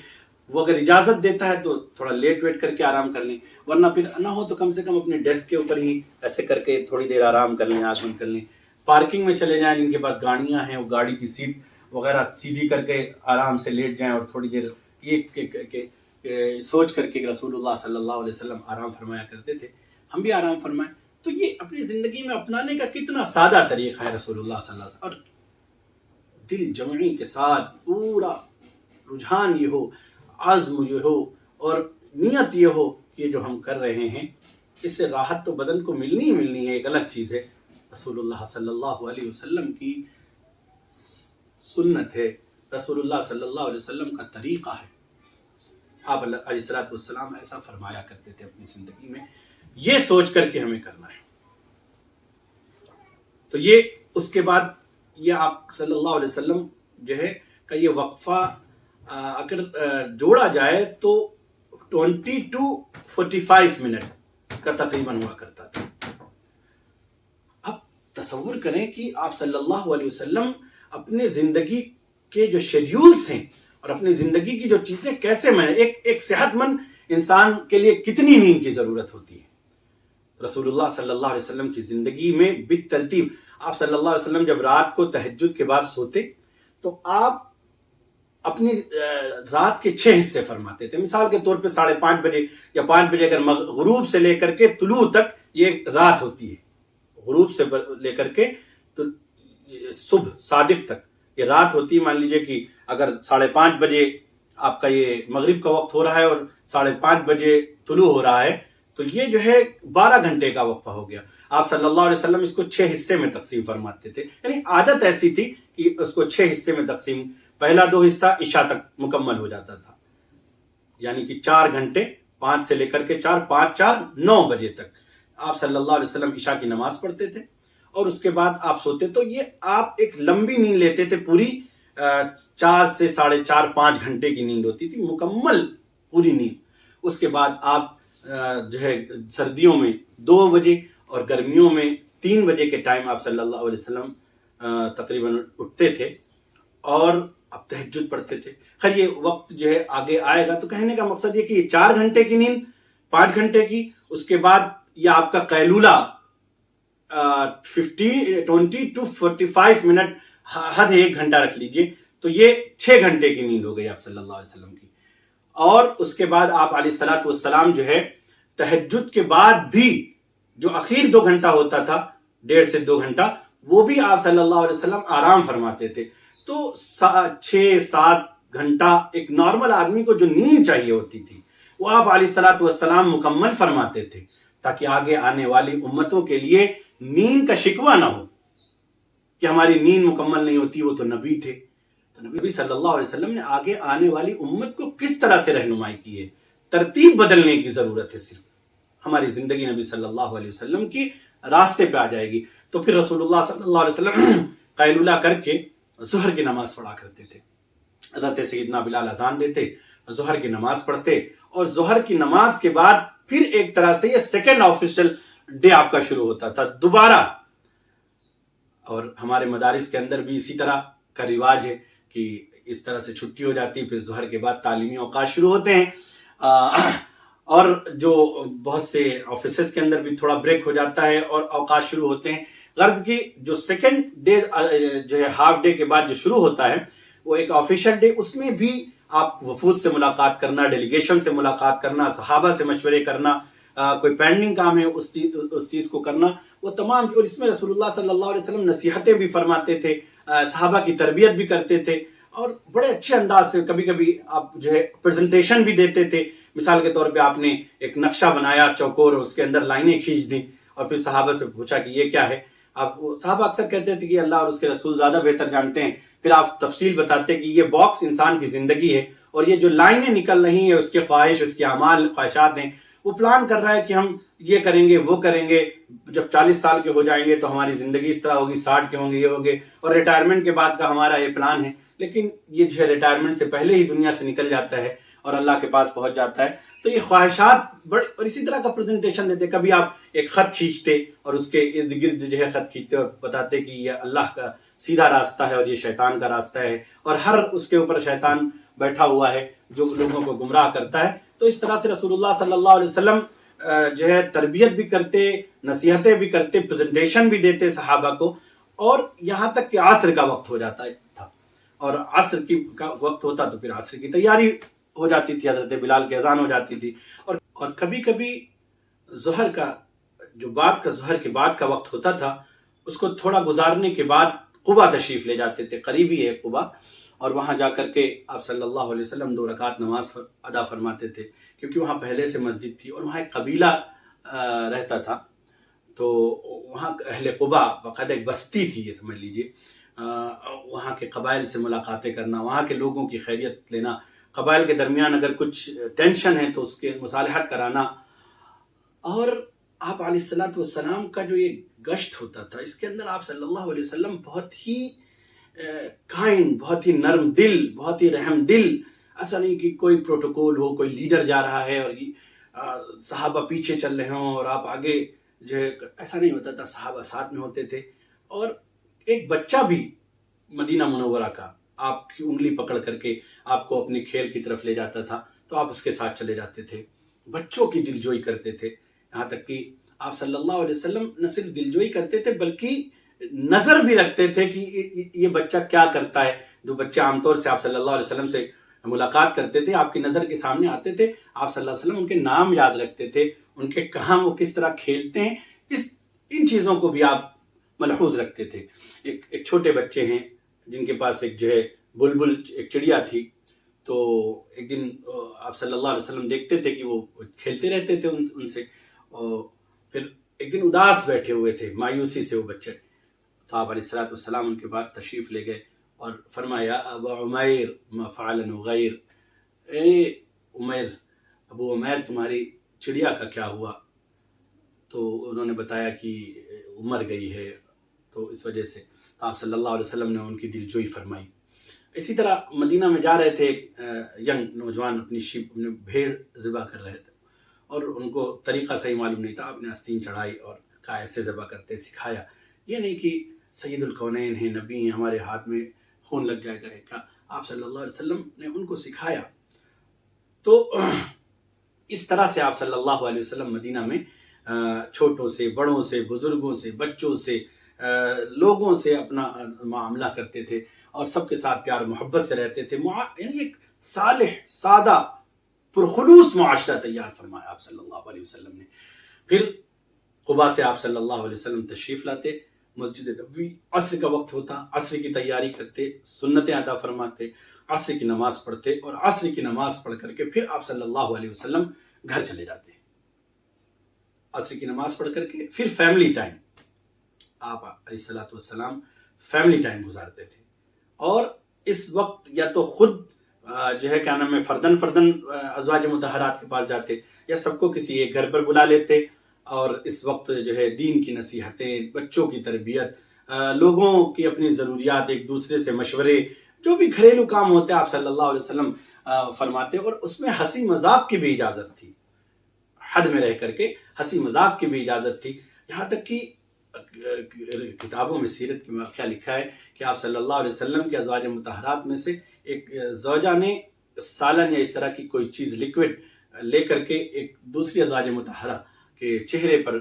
وہ اگر اجازت دیتا ہے تو تھوڑا لیٹ ویٹ کر کے آرام کر لیں، ورنہ پھر نہ ہو تو کم سے کم اپنے ڈیسک کے اوپر ہی ایسے کر کے تھوڑی دیر آرام کر لیں، آنکھ بند کر لیں۔ پارکنگ میں چلے جائیں، جن کے پاس گاڑیاں ہیں وہ گاڑی کی سیٹ وغیرہ سیدھی کر کے آرام سے لیٹ جائیں، اور تھوڑی دیر یہ سوچ کر کے رسول اللہ صلی اللہ علیہ وسلم آرام فرمایا کرتے تھے، ہم بھی آرام فرمائیں۔ تو یہ اپنی زندگی میں اپنانے کا کتنا سادہ طریقہ ہے رسول اللہ صلی اللہ علیہ وسلم، اور دل جمعی کے ساتھ پورا رجحان یہ ہو، عزم یہ ہو، اور نیت یہ ہو کہ جو ہم کر رہے ہیں اس سے راحت تو بدن کو ملنی ہی ملنی ہے، ایک الگ چیز ہے، رسول اللہ صلی اللہ علیہ وسلم کی سنت ہے، رسول اللہ صلی اللہ علیہ وسلم کا طریقہ ہے۔ آپ علیہ الصلوۃ والسلام ایسا فرمایا کرتے تھے اپنی زندگی میں، یہ سوچ کر کے ہمیں کرنا ہے۔ تو یہ اس کے بعد یہ آپ صلی اللہ علیہ وسلم جو ہے کا یہ وقفہ اگر جوڑا جائے تو 20 to 45 منٹ کا تقریباً ہوا کرتا تھا۔ اب تصور کریں کہ آپ صلی اللہ علیہ وسلم اپنے زندگی کے جو شیڈیولز ہیں اور اپنی زندگی کی جو چیزیں کیسے ایک صحت مند انسان کے لیے کتنی نیند کی ضرورت ہوتی ہے۔ رسول اللہ صلی اللہ علیہ وسلم کی زندگی میں بالترتیب آپ صلی اللہ علیہ وسلم جب رات کو تہجد کے بعد سوتے تو آپ اپنی رات کے 6 حصے فرماتے تھے۔ مثال کے طور پہ 5:30 بجے یا 5 بجے اگر غروب سے لے کر کے طلوع تک یہ رات ہوتی ہے، غروب سے لے کر کے تو صبح صادق تک یہ رات ہوتی ہے۔ مان لیجئے کہ اگر 5:30 بجے آپ کا یہ مغرب کا وقت ہو رہا ہے اور 5:30 بجے طلوع ہو رہا ہے تو یہ جو ہے 12 گھنٹے کا وقفہ ہو گیا۔ آپ صلی اللہ علیہ وسلم اس کو 6 حصے میں تقسیم فرماتے تھے، یعنی عادت ایسی تھی کہ اس کو 6 حصے میں تقسیم، پہلا 2 حصہ عشاء تک مکمل ہو جاتا تھا، یعنی کہ 4 گھنٹے، 5 سے لے کر کے 4، 5، 4، 9 بجے تک آپ صلی اللہ علیہ وسلم عشاء کی نماز پڑھتے تھے، اور اس کے بعد آپ سوتے۔ تو یہ آپ ایک لمبی نیند لیتے تھے، پوری 4 سے 4.5 5 گھنٹے کی نیند ہوتی تھی، مکمل پوری نیند۔ اس کے بعد آپ جو ہے سردیوں میں 2 بجے اور گرمیوں میں 3 بجے کے ٹائم آپ صلی اللہ علیہ وسلم تقریباً اٹھتے تھے اور آپ تہجد پڑھتے تھے. خیر یہ وقت جو ہے آگے آئے گا. تو کہنے کا مقصد یہ کہ یہ 4 گھنٹے کی نیند، 5 گھنٹے کی، اس کے بعد یہ آپ کا قیلولہ 20 to 45 منٹ، حد 1 گھنٹہ رکھ لیجئے، تو یہ 6 گھنٹے کی نیند ہو گئی آپ صلی اللہ علیہ وسلم کی. اور اس کے بعد آپ علیہ الصلوۃ والسلام جو ہے تہجد کے بعد بھی جو اخیر 2 گھنٹہ ہوتا تھا، 1.5 سے 2 گھنٹہ، وہ بھی آپ صلی اللہ علیہ وسلم آرام فرماتے تھے. تو 6-7 گھنٹہ ایک نارمل آدمی کو جو نیند چاہیے ہوتی تھی وہ آپ علیہ الصلوۃ والسلام مکمل فرماتے تھے، تاکہ آگے آنے والی امتوں کے لیے نیند کا شکوہ نہ ہو کہ ہماری نیند مکمل نہیں ہوتی. وہ تو نبی تھے. تو نبی صلی اللہ علیہ وسلم نے آگے آنے والی امت کو کس طرح سے رہنمائی کی ہے. ترتیب بدلنے کی ضرورت ہے. صرف ہماری زندگی نبی صلی اللہ علیہ وسلم کی راستے پہ آ جائے گی. تو پھر رسول اللہ صلی اللہ علیہ وسلم قیلولہ کر کے ظہر کی نماز پڑھا کرتے تھے. حضرت سیدنا بلال اذان دیتے، ظہر کی نماز پڑھتے، اور ظہر کی نماز کے بعد پھر ایک طرح سے یہ سیکنڈ آفیشل ڈے آپ کا شروع ہوتا تھا دوبارہ. اور ہمارے مدارس کے اندر بھی اسی طرح کا رواج ہے کہ اس طرح سے چھٹی ہو جاتی ہے، پھر ظہر کے بعد تعلیمی اوقات شروع ہوتے ہیں. اور جو بہت سے آفیسز کے اندر بھی تھوڑا بریک ہو جاتا ہے اور اوقات شروع ہوتے ہیں. غرض کی جو سیکنڈ ڈے جو ہے ہاف ڈے کے بعد جو شروع ہوتا ہے وہ ایک آفیشل ڈے، اس میں بھی آپ وفود سے ملاقات کرنا، ڈیلیگیشن سے ملاقات کرنا، صحابہ سے مشورے کرنا، کوئی پینڈنگ کام ہے اس چیز کو کرنا، وہ تمام. اور اس میں رسول اللہ صلی اللہ علیہ وسلم نصیحتیں بھی فرماتے تھے، صحابہ کی تربیت بھی کرتے تھے، اور بڑے اچھے انداز سے کبھی کبھی آپ جو ہے پریزنٹیشن بھی دیتے تھے. مثال کے طور پہ آپ نے ایک نقشہ بنایا چوکور، اس کے اندر لائنیں کھینچ دیں اور پھر صحابہ سے پوچھا کہ یہ کیا ہے. صحابہ اکثر کہتے تھے کہ اللہ اور اس کے رسول زیادہ بہتر جانتے ہیں. پھر آپ تفصیل بتاتے کہ یہ باکس انسان کی زندگی ہے، اور یہ جو لائنیں نکل رہی ہیں اس کے خواہش، اس کے اعمال، خواہشات ہیں. وہ پلان کر رہا ہے کہ ہم یہ کریں گے، وہ کریں گے، جب 40 سال کے ہو جائیں گے تو ہماری زندگی اس طرح ہوگی، 60 کے ہوں گے، یہ ہوں گے، اور ریٹائرمنٹ کے بعد کا ہمارا یہ پلان ہے. لیکن یہ جو ہے ریٹائرمنٹ سے پہلے ہی دنیا سے نکل جاتا ہے اور اللہ کے پاس پہنچ جاتا ہے. تو یہ خواہشات بڑے، اور اسی طرح کا پریزنٹیشن دیتے. کبھی آپ ایک خط کھینچتے اور اس کے ارد گرد جو ہے خط کھینچتے اور بتاتے کہ یہ اللہ کا سیدھا راستہ ہے اور یہ شیطان کا راستہ ہے، اور ہر اس کے اوپر شیطان بیٹھا ہوا ہے جو لوگوں کو گمراہ کرتا ہے. تو اس طرح سے رسول اللہ صلی اللہ علیہ وسلم جو ہے تربیت بھی کرتے، نصیحتیں بھی کرتے، پریزنٹیشن بھی دیتے صحابہ کو. اور یہاں تک کہ عصر کا وقت ہو جاتا تھا، اور عصر کا وقت ہوتا تو پھر عصر کی تیاری ہو جاتی تھی، حضرت بلال کی اذان ہو جاتی تھی. اور کبھی کبھی ظہر کا جو ظہر کے بعد کا وقت ہوتا تھا اس کو تھوڑا گزارنے کے بعد قبا تشریف لے جاتے تھے. قریبی ہے قبا، اور وہاں جا کر کے آپ صلی اللہ علیہ وسلم 2 رکعت نماز ادا فرماتے تھے، کیونکہ وہاں پہلے سے مسجد تھی اور وہاں ایک قبیلہ رہتا تھا. تو وہاں اہل قبا باقاعدہ ایک بستی تھی، یہ سمجھ لیجیے. وہاں کے قبائل سے ملاقاتیں کرنا، وہاں کے لوگوں کی خیریت لینا، قبائل کے درمیان اگر کچھ ٹینشن ہے تو اس کے مصالحت کرانا. اور آپ علیہ الصلوۃ والسلام کا جو یہ گشت ہوتا تھا اس کے اندر آپ صلی اللہ علیہ وسلم بہت ہی کائنڈ، بہت ہی نرم دل، بہت ہی رحم دل. ایسا نہیں کہ کوئی پروٹوکول ہو، کوئی لیڈر جا رہا ہے اور صحابہ پیچھے چل رہے ہوں اور آپ آگے جو ہے، ایسا نہیں ہوتا تھا. صحابہ ساتھ میں ہوتے تھے، اور ایک بچہ بھی مدینہ منورہ کا آپ کی انگلی پکڑ کر کے آپ کو اپنے کھیل کی طرف لے جاتا تھا تو آپ اس کے ساتھ چلے جاتے تھے. بچوں کی دلجوئی کرتے تھے، یہاں تک کہ آپ صلی اللہ علیہ وسلم نہ صرف دلجوئی کرتے تھے بلکہ نظر بھی رکھتے تھے کہ یہ بچہ کیا کرتا ہے. جو بچے عام طور سے آپ صلی اللہ علیہ وسلم سے ملاقات کرتے تھے، آپ کی نظر کے سامنے آتے تھے، آپ صلی اللہ علیہ وسلم ان کے نام یاد رکھتے تھے، ان کے کہاں وہ کس طرح کھیلتے ہیں، ان چیزوں کو بھی آپ ملحوظ رکھتے تھے. ایک چھوٹے بچے ہیں جن کے پاس ایک جو ہے بلبل، ایک چڑیا تھی. تو ایک دن آپ صلی اللہ علیہ وسلم دیکھتے تھے کہ وہ کھیلتے رہتے تھے ان سے. پھر ایک دن اداس بیٹھے ہوئے تھے، مایوسی سے وہ بچے. تو آپ علیہ الصلوۃ والسلام ان کے پاس تشریف لے گئے اور فرمایا ابا عمیر ما فعل نغیر، اے عمیر، ابو عمیر تمہاری چڑیا کا کیا ہوا؟ تو انہوں نے بتایا کہ مر گئی ہے، تو اس وجہ سے. تو آپ صلی اللہ علیہ وسلم نے ان کی دلجوئی فرمائی. اسی طرح مدینہ میں جا رہے تھے، ینگ نوجوان اپنی بھیڑ ذبح کر رہے تھے، اور ان کو طریقہ صحیح معلوم نہیں تھا، آپ نے آستین چڑھائی اور کہا ایسے ذبح کرتے، سکھایا. یہ نہیں کہ سید الکونین ہیں، نبی ہیں، ہمارے ہاتھ میں خون لگ جائے گا. کیا آپ صلی اللہ علیہ وسلم نے ان کو سکھایا. تو اس طرح سے آپ صلی اللہ علیہ وسلم مدینہ میں چھوٹوں سے، بڑوں سے، بزرگوں سے، بچوں سے، لوگوں سے اپنا معاملہ کرتے تھے اور سب کے ساتھ پیار محبت سے رہتے تھے. یعنی ایک صالح، سادہ، پرخلوص معاشرہ تیار فرمایا آپ صلی اللہ علیہ وسلم نے. پھر قباء سے آپ صلی اللہ علیہ وسلم تشریف لاتے، مسجد نبوی، عصر کا وقت ہوتا، عصر کی تیاری کرتے، سنتیں ادا فرماتے، عصر کی نماز پڑھتے اور عصر کی نماز پڑھ کر کے پھر آپ صلی اللہ علیہ وسلم گھر چلے جاتے. عصر کی نماز پڑھ کر کے پھر فیملی ٹائم، آپ علیہ الصلوۃ والسلام فیملی ٹائم گزارتے تھے. اور اس وقت یا تو خود جو ہے کیا نام ہے فردن ازواج مطہرات کے پاس جاتے، یا سب کو کسی ایک گھر پر بلا لیتے اور اس وقت جو ہے دین کی نصیحتیں، بچوں کی تربیت، لوگوں کی اپنی ضروریات، ایک دوسرے سے مشورے، جو بھی گھریلو کام ہوتے آپ صلی اللہ علیہ وسلم فرماتے. اور اس میں ہنسی مذاق کی بھی اجازت تھی، حد میں رہ کر کے ہنسی مذاق کی بھی اجازت تھی. یہاں تک کہ کتابوں میں سیرت کی واقعہ لکھا ہے کہ آپ صلی اللہ علیہ وسلم کے ازواج مطہرات میں سے ایک زوجہ نے سالن یا اس طرح کی کوئی چیز لیکوڈ لے کر کے ایک دوسری ازواج مطہرہ کے چہرے پر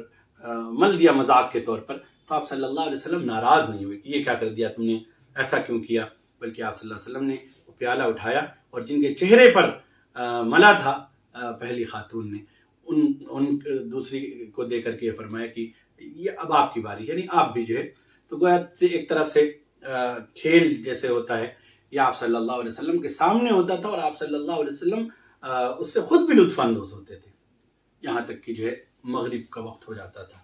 مل دیا مذاق کے طور پر. تو آپ صلی اللہ علیہ وسلم ناراض نہیں ہوئے کہ یہ کیا کر دیا تم نے، ایسا کیوں کیا، بلکہ آپ صلی اللہ علیہ وسلم نے وہ پیالہ اٹھایا اور جن کے چہرے پر ملا تھا پہلی خاتون نے، ان دوسری کو دے کر کے یہ فرمایا کہ یہ اب آپ کی باری، یعنی آپ بھی جو ہے. تو گویا سے ایک طرح سے کھیل جیسے ہوتا ہے یہ آپ صلی اللہ علیہ وسلم کے سامنے ہوتا تھا اور آپ صلی اللہ علیہ وسلم اس سے خود بھی لطف اندوز ہوتے تھے. یہاں تک کہ جو ہے مغرب کا وقت ہو جاتا تھا.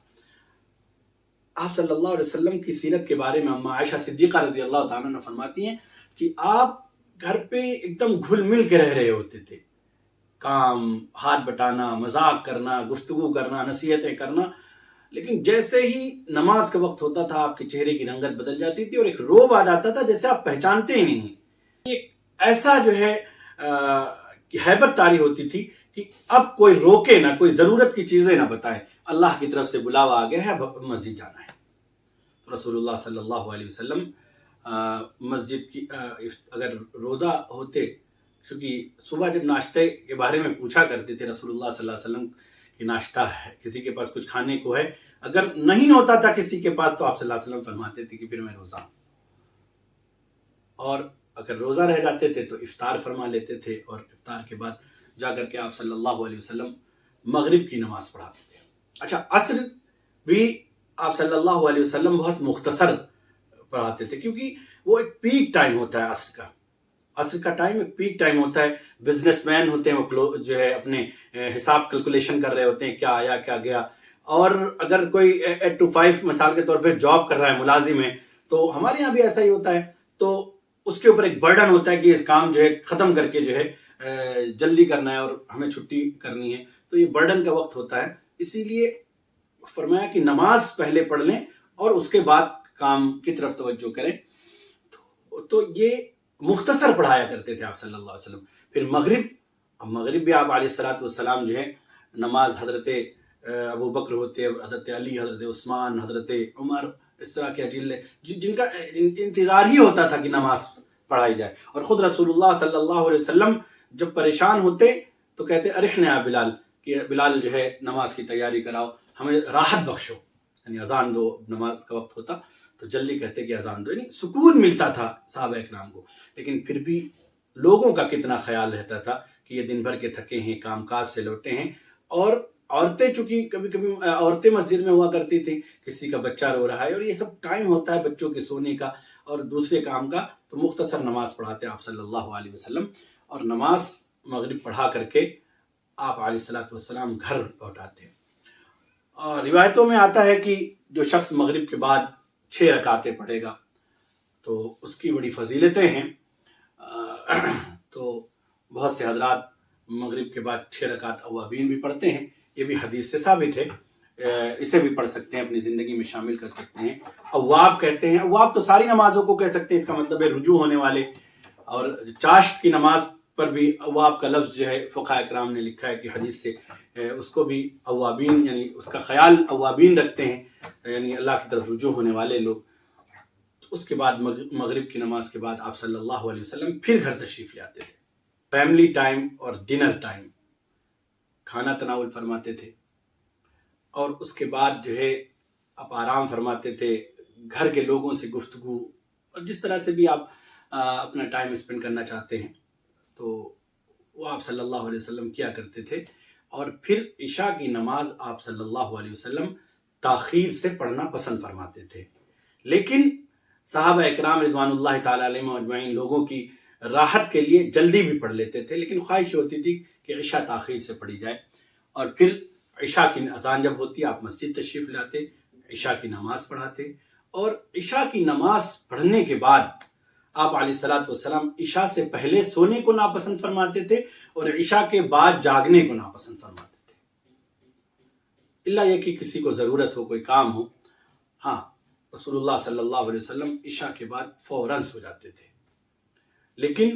آپ صلی اللہ علیہ وسلم کی سیرت کے بارے میں اما عائشہ صدیقہ رضی اللہ تعالیٰ عنہ فرماتی ہیں کہ آپ گھر پہ ایک دم گھل مل کے رہ رہے ہوتے تھے. کام، ہاتھ بٹانا، مذاق کرنا، گفتگو کرنا، نصیحتیں کرنا، لیکن جیسے ہی نماز کا وقت ہوتا تھا آپ کے چہرے کی رنگت بدل جاتی تھی اور ایک روب آ جاتا تھا جیسے آپ پہچانتے ہی نہیں. ایک ایسا جو ہے ہیبت طاری ہوتی تھی کہ اب کوئی روکے نہ، کوئی ضرورت کی چیزیں نہ بتائے، اللہ کی طرف سے بلاوا آ گیا ہے، مسجد جانا ہے. تو رسول اللہ صلی اللہ علیہ وسلم مسجد کی اگر روزہ ہوتے، کیونکہ صبح جب ناشتے کے بارے میں پوچھا کرتے تھے رسول اللہ صلی اللہ علیہ وسلم کہ ناشتہ ہے، کسی کے پاس کچھ کھانے کو ہے، اگر نہیں ہوتا تھا کسی کے پاس تو آپ صلی اللہ علیہ وسلم فرماتے تھے کہ پھر میں روزہ ہوں. اور اگر روزہ رہ جاتے تھے تو افطار فرما لیتے تھے اور افطار کے بعد جا کر کے آپ صلی اللہ علیہ وسلم مغرب کی نماز پڑھاتے تھے. اچھا، عصر بھی آپ صلی اللہ علیہ وسلم بہت مختصر پڑھاتے تھے کیونکہ وہ ایک پیک ٹائم ہوتا ہے عصر کا. عصر کا ٹائم ایک پیک ٹائم ہوتا ہے. بزنس مین ہوتے ہیں وہ جو ہے اپنے حساب کیلکولیشن کر رہے ہوتے ہیں، کیا آیا کیا گیا. اور اگر کوئی 8 to 5 مثال کے طور پہ جاب کر رہا ہے، ملازم ہے، تو ہمارے یہاں بھی ایسا ہی ہوتا ہے. تو اس کے اوپر ایک برڈن ہوتا ہے کہ یہ کام جو ہے ختم کر کے جو ہے جلدی کرنا ہے اور ہمیں چھٹی کرنی ہے. تو یہ برڈن کا وقت ہوتا ہے، اسی لیے فرمایا کہ نماز پہلے پڑھ لیں اور اس کے بعد کام کی طرف توجہ کریں. تو یہ مختصر پڑھایا کرتے تھے آپ صلی اللہ علیہ وسلم. پھر مغرب بھی آپ علیہ الصلوۃ والسلام جو ہے نماز حضرت ابو بکر ہوتے، حضرت علی، حضرت عثمان، حضرت عمر، اس طرح کے اجل جن کا انتظار ہی ہوتا تھا کہ نماز پڑھائی جائے. اور خود رسول اللہ صلی اللہ علیہ وسلم جب پریشان ہوتے تو کہتے ارحنا بلال، کہ بلال جو ہے نماز کی تیاری کراؤ، ہمیں راحت بخشو، یعنی اذان دو. نماز کا وقت ہوتا تو جلدی کہتے کہ اذان دو، یعنی سکون ملتا تھا صحابہ اکرام کو. لیکن پھر بھی لوگوں کا کتنا خیال رہتا تھا کہ یہ دن بھر کے تھکے ہیں، کام کاج سے لوٹے ہیں. اور عورتیں چونکہ کبھی کبھی عورتیں مسجد میں ہوا کرتی تھی، کسی کا بچہ رو رہا ہے اور یہ سب ٹائم ہوتا ہے بچوں کے سونے کا اور دوسرے کام کا، تو مختصر نماز پڑھاتے آپ صلی اللہ علیہ وسلم. اور نماز مغرب پڑھا کر کے آپ علیہ الصلوۃ والسلام گھر لوٹ آتے. اور روایتوں میں آتا ہے کہ جو شخص مغرب کے بعد 6 رکعتیں پڑھے گا تو اس کی بڑی فضیلتیں ہیں. تو بہت سے حضرات مغرب کے بعد 6 رکعت اوابین بھی پڑھتے ہیں، یہ بھی حدیث سے ثابت ہے. اسے بھی پڑھ سکتے ہیں، اپنی زندگی میں شامل کر سکتے ہیں. اواب کہتے ہیں، اواب تو ساری نمازوں کو کہہ سکتے ہیں، اس کا مطلب ہے رجوع ہونے والے. اور چاشت کی نماز پر بھی اواب کا لفظ جو ہے فقہاء کرام نے لکھا ہے کہ حدیث سے اس کو بھی اوابین یعنی اس کا خیال اوابین رکھتے ہیں، یعنی اللہ کی طرف رجوع ہونے والے لوگ۔ اس کے بعد مغرب کی نماز کے بعد آپ صلی اللہ علیہ وسلم پھر گھر تشریف لے آتے تھے۔ فیملی ٹائم اور ڈنر ٹائم، کھانا تناول فرماتے تھے، اور اس کے بعد جو ہے آپ آرام فرماتے تھے، گھر کے لوگوں سے گفتگو، اور جس طرح سے بھی آپ اپنا ٹائم اسپینڈ کرنا چاہتے ہیں تو وہ آپ صلی اللہ علیہ وسلم کیا کرتے تھے۔ اور پھر عشاء کی نماز آپ صلی اللہ علیہ وسلم تاخیر سے پڑھنا پسند فرماتے تھے، لیکن صحابہ اکرام رضوان اللہ تعالیٰ علیہم اجمعین لوگوں کی راحت کے لیے جلدی بھی پڑھ لیتے تھے، لیکن خواہش ہوتی تھی کہ عشاء تاخیر سے پڑھی جائے، اور پھر عشاء کی اذان جب ہوتی آپ مسجد تشریف لاتے، عشاء کی نماز پڑھاتے، اور عشاء کی نماز پڑھنے کے بعد آپ علیہ الصلوۃ والسلام عشاء سے پہلے سونے کو ناپسند فرماتے تھے اور عشاء کے بعد جاگنے کو ناپسند فرماتے تھے، الا یہ کہ کسی کو ضرورت ہو، کوئی کام ہو۔ ہاں، رسول اللہ صلی اللہ علیہ وسلم عشاء کے بعد فوراً سو جاتے تھے، لیکن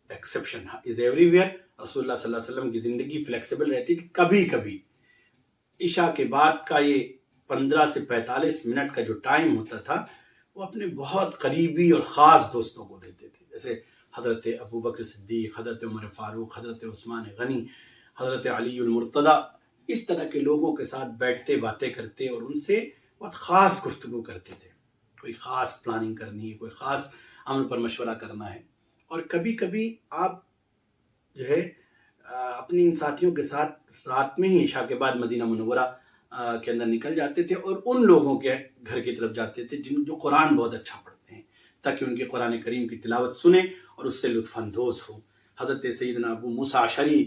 ایکسیپشن از ایوری ویئر۔ رسول اللہ صلی اللہ علیہ وسلم کی زندگی فلیکسیبل رہتی تھی، کبھی کبھی عشاء کے بعد کا یہ 15 سے 45 منٹ کا جو ٹائم ہوتا تھا وہ اپنے بہت قریبی اور خاص دوستوں کو دیتے تھے، جیسے حضرت ابو بکر صدیق، حضرت عمر فاروق، حضرت عثمان غنی، حضرت علی المرتضیٰ، اس طرح کے لوگوں کے ساتھ بیٹھتے، باتیں کرتے اور ان سے بہت خاص گفتگو کرتے تھے۔ کوئی خاص پلاننگ کرنی ہے، کوئی خاص عمل پر مشورہ کرنا ہے، اور کبھی کبھی آپ جو ہے اپنے ان ساتھیوں کے ساتھ رات میں ہی عشاء کے بعد مدینہ منورہ کے اندر نکل جاتے تھے اور ان لوگوں کے گھر کی طرف جاتے تھے جو قرآن بہت اچھا پڑھتے ہیں، تاکہ ان کے قرآن کریم کی تلاوت سنیں اور اس سے لطف اندوز ہوں۔ حضرت سیدنا ابو موسیٰ اشعری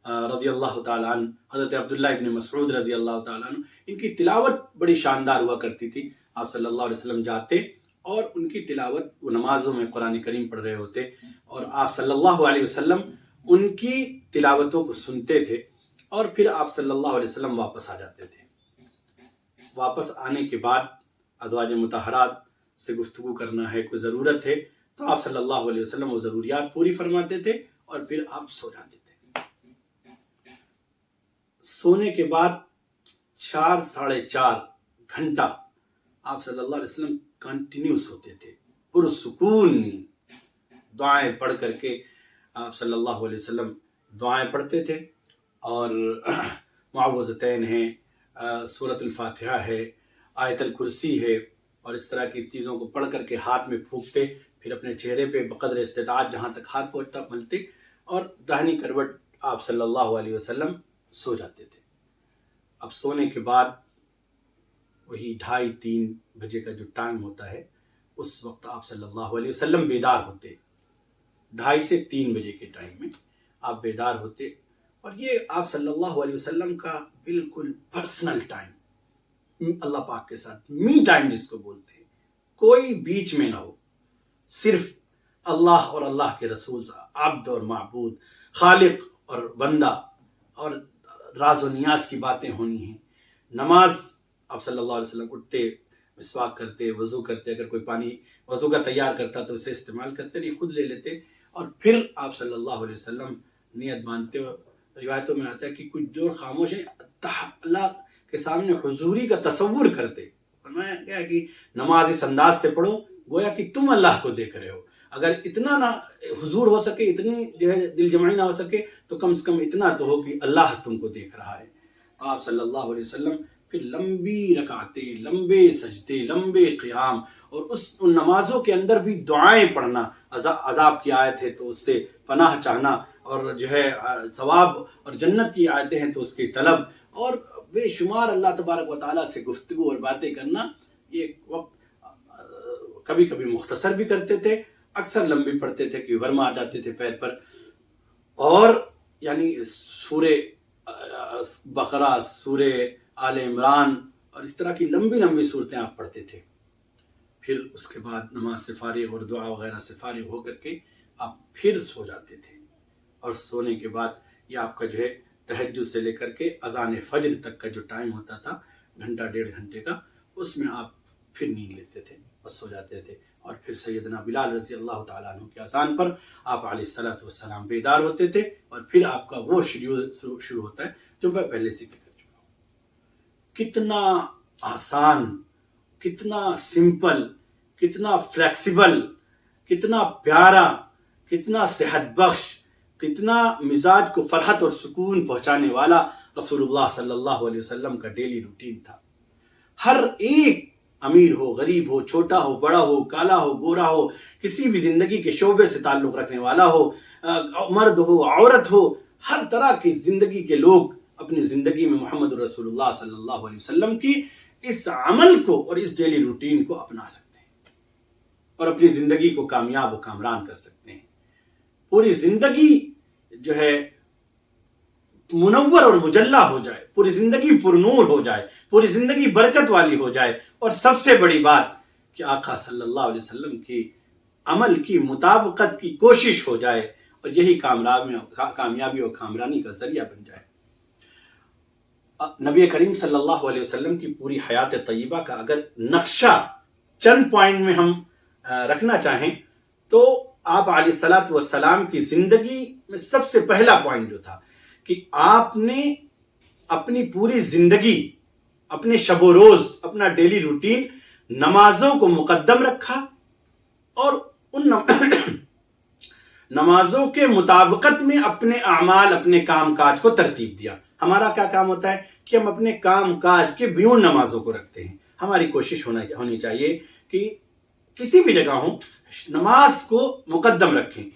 رضی اللہ تعالیٰ عنہ، حضرت عبداللہ ابن مسعود رضی اللہ تعالیٰ عنہ، ان کی تلاوت بڑی شاندار ہوا کرتی تھی۔ آپ صلی اللہ علیہ وسلم جاتے اور ان کی تلاوت، وہ نمازوں میں قرآن کریم پڑھ رہے ہوتے اور آپ صلی اللہ علیہ وسلم ان کی تلاوتوں کو سنتے تھے، اور پھر آپ صلی اللہ علیہ وسلم واپس آ جاتے تھے۔ واپس آنے کے بعد ازواج مطہرات سے گفتگو کرنا ہے، کوئی ضرورت ہے تو آپ صلی اللہ علیہ وسلم وہ ضروریات پوری فرماتے تھے اور پھر آپ سو جاتے تھے۔ سونے کے بعد 4 ساڑھے 4 گھنٹہ آپ صلی اللہ علیہ وسلم کنٹینیوس ہوتے تھے، پرسکون نیند، دعائیں پڑھ کر کے آپ صلی اللہ علیہ وسلم دعائیں پڑھتے تھے، اور معوذتین ہیں، سورۃ الفاتحہ ہے، آیت الکرسی ہے، اور اس طرح کی چیزوں کو پڑھ کر کے ہاتھ میں پھونکتے، پھر اپنے چہرے پہ بقدر استطاعت جہاں تک ہاتھ پہنچتا ملتے، اور داہنی کروٹ آپ صلی اللہ علیہ وسلم سو جاتے تھے۔ اب سونے کے بعد وہی 2:30-3 بجے کا جو ٹائم ہوتا ہے، اس وقت آپ صلی اللہ علیہ وسلم بیدار ہوتے، 2:30 سے 3 بجے کے ٹائم میں آپ بیدار ہوتے، اور یہ آپ صلی اللہ علیہ وسلم کا بالکل پرسنل ٹائم اللہ پاک کے ساتھ، می ٹائم جس کو بولتے ہیں، کوئی بیچ میں نہ ہو، صرف اللہ اور اللہ کے رسول سے، عبد اور معبود، خالق اور بندہ، اور راز و نیاز کی باتیں ہونی ہیں۔ نماز آپ صلی اللہ علیہ وسلم اٹھتے، مسواک کرتے، وضو کرتے، اگر کوئی پانی وضو کا تیار کرتا تو اسے استعمال کرتے، نہیں خود لے لیتے، اور پھر آپ صلی اللہ علیہ وسلم نیت باندھتے ہو۔ روایتوں میں آتا ہے کہ کچھ دور خاموش ہیں، اللہ کے سامنے حضوری کا تصور کرتے، فرمایا گیا کہ نماز اس انداز سے پڑھو گویا کہ تم اللہ کو دیکھ رہے ہو، اگر اتنا نہ حضور ہو سکے، اتنی جو ہے دل جمعی نہ ہو سکے تو کم سے کم اتنا تو ہو کہ اللہ تم کو دیکھ رہا ہے۔ تو آپ صلی اللہ علیہ وسلم پھر لمبی رکعتیں، لمبے سجدے، لمبے قیام، اور ان نمازوں کے اندر بھی دعائیں پڑھنا، عذاب کی آیت ہے تو اس سے پناہ چاہنا، اور جو ہے ثواب اور جنت کی آیتیں ہیں تو اس کی طلب، اور بے شمار اللہ تبارک و تعالیٰ سے گفتگو اور باتیں کرنا۔ یہ وقت کبھی کبھی مختصر بھی کرتے تھے، اکثر لمبی پڑھتے تھے کہ ورما آ جاتے تھے پیر پر، اور یعنی سورہ بقرہ، سورہ آل عمران اور اس طرح کی لمبی لمبی صورتیں آپ پڑھتے تھے۔ پھر اس کے بعد نماز سے فارغ اور دعا وغیرہ سے فارغ ہو کر کے آپ پھر سو جاتے تھے، اور سونے کے بعد یہ آپ کا جو ہے تہجد سے لے کر کے اذان فجر تک کا جو ٹائم ہوتا تھا، 1.5 گھنٹے کا، اس میں آپ پھر نیند لیتے تھے اور سو جاتے تھے، اور پھر سیدنا بلال رضی اللہ تعالیٰ عنہ کے اذان پر آپ علیہ الصلوۃ والسلام بیدار ہوتے تھے، اور پھر آپ کا وہ شیڈیول شروع ہوتا ہے جو میں پہلے ذکر کر چکا ہوں۔ کتنا آسان، کتنا سمپل، کتنا فلیکسیبل، کتنا پیارا، کتنا صحت بخش، کتنا مزاج کو فرحت اور سکون پہنچانے والا رسول اللہ صلی اللہ علیہ وسلم کا ڈیلی روٹین تھا۔ ہر ایک امیر ہو، غریب ہو، چھوٹا ہو، بڑا ہو، کالا ہو، گورا ہو، کسی بھی زندگی کے شعبے سے تعلق رکھنے والا ہو، مرد ہو، عورت ہو، ہر طرح کی زندگی کے لوگ اپنی زندگی میں محمد رسول اللہ صلی اللہ علیہ وسلم کی اس عمل کو اور اس ڈیلی روٹین کو اپنا سکتے ہیں اور اپنی زندگی کو کامیاب و کامران کر سکتے ہیں۔ پوری زندگی جو ہے منور اور مجلہ ہو جائے، پوری زندگی پر نور ہو جائے، پوری زندگی برکت والی ہو جائے، اور سب سے بڑی بات کہ آقا صلی اللہ علیہ وسلم کی عمل کی مطابقت کی کوشش ہو جائے، اور یہی کامیابی اور کامرانی کا ذریعہ بن جائے۔ نبی کریم صلی اللہ علیہ وسلم کی پوری حیات طیبہ کا اگر نقشہ چند پوائنٹ میں ہم رکھنا چاہیں تو آپ علیہ الصلوۃ والسلام کی زندگی میں سب سے پہلا پوائنٹ جو تھا کہ آپ نے اپنی پوری زندگی، اپنے شب و روز، اپنا ڈیلی روٹین نمازوں کو مقدم رکھا، اور ان نمازوں کے مطابقت میں اپنے اعمال، اپنے کام کاج کو ترتیب دیا۔ ہمارا کیا کام ہوتا ہے کہ ہم اپنے کام کاج کے بیون نمازوں کو رکھتے ہیں۔ ہماری کوشش ہونی چاہیے کہ کسی بھی جگہ ہوں نماز کو مقدم رکھیں۔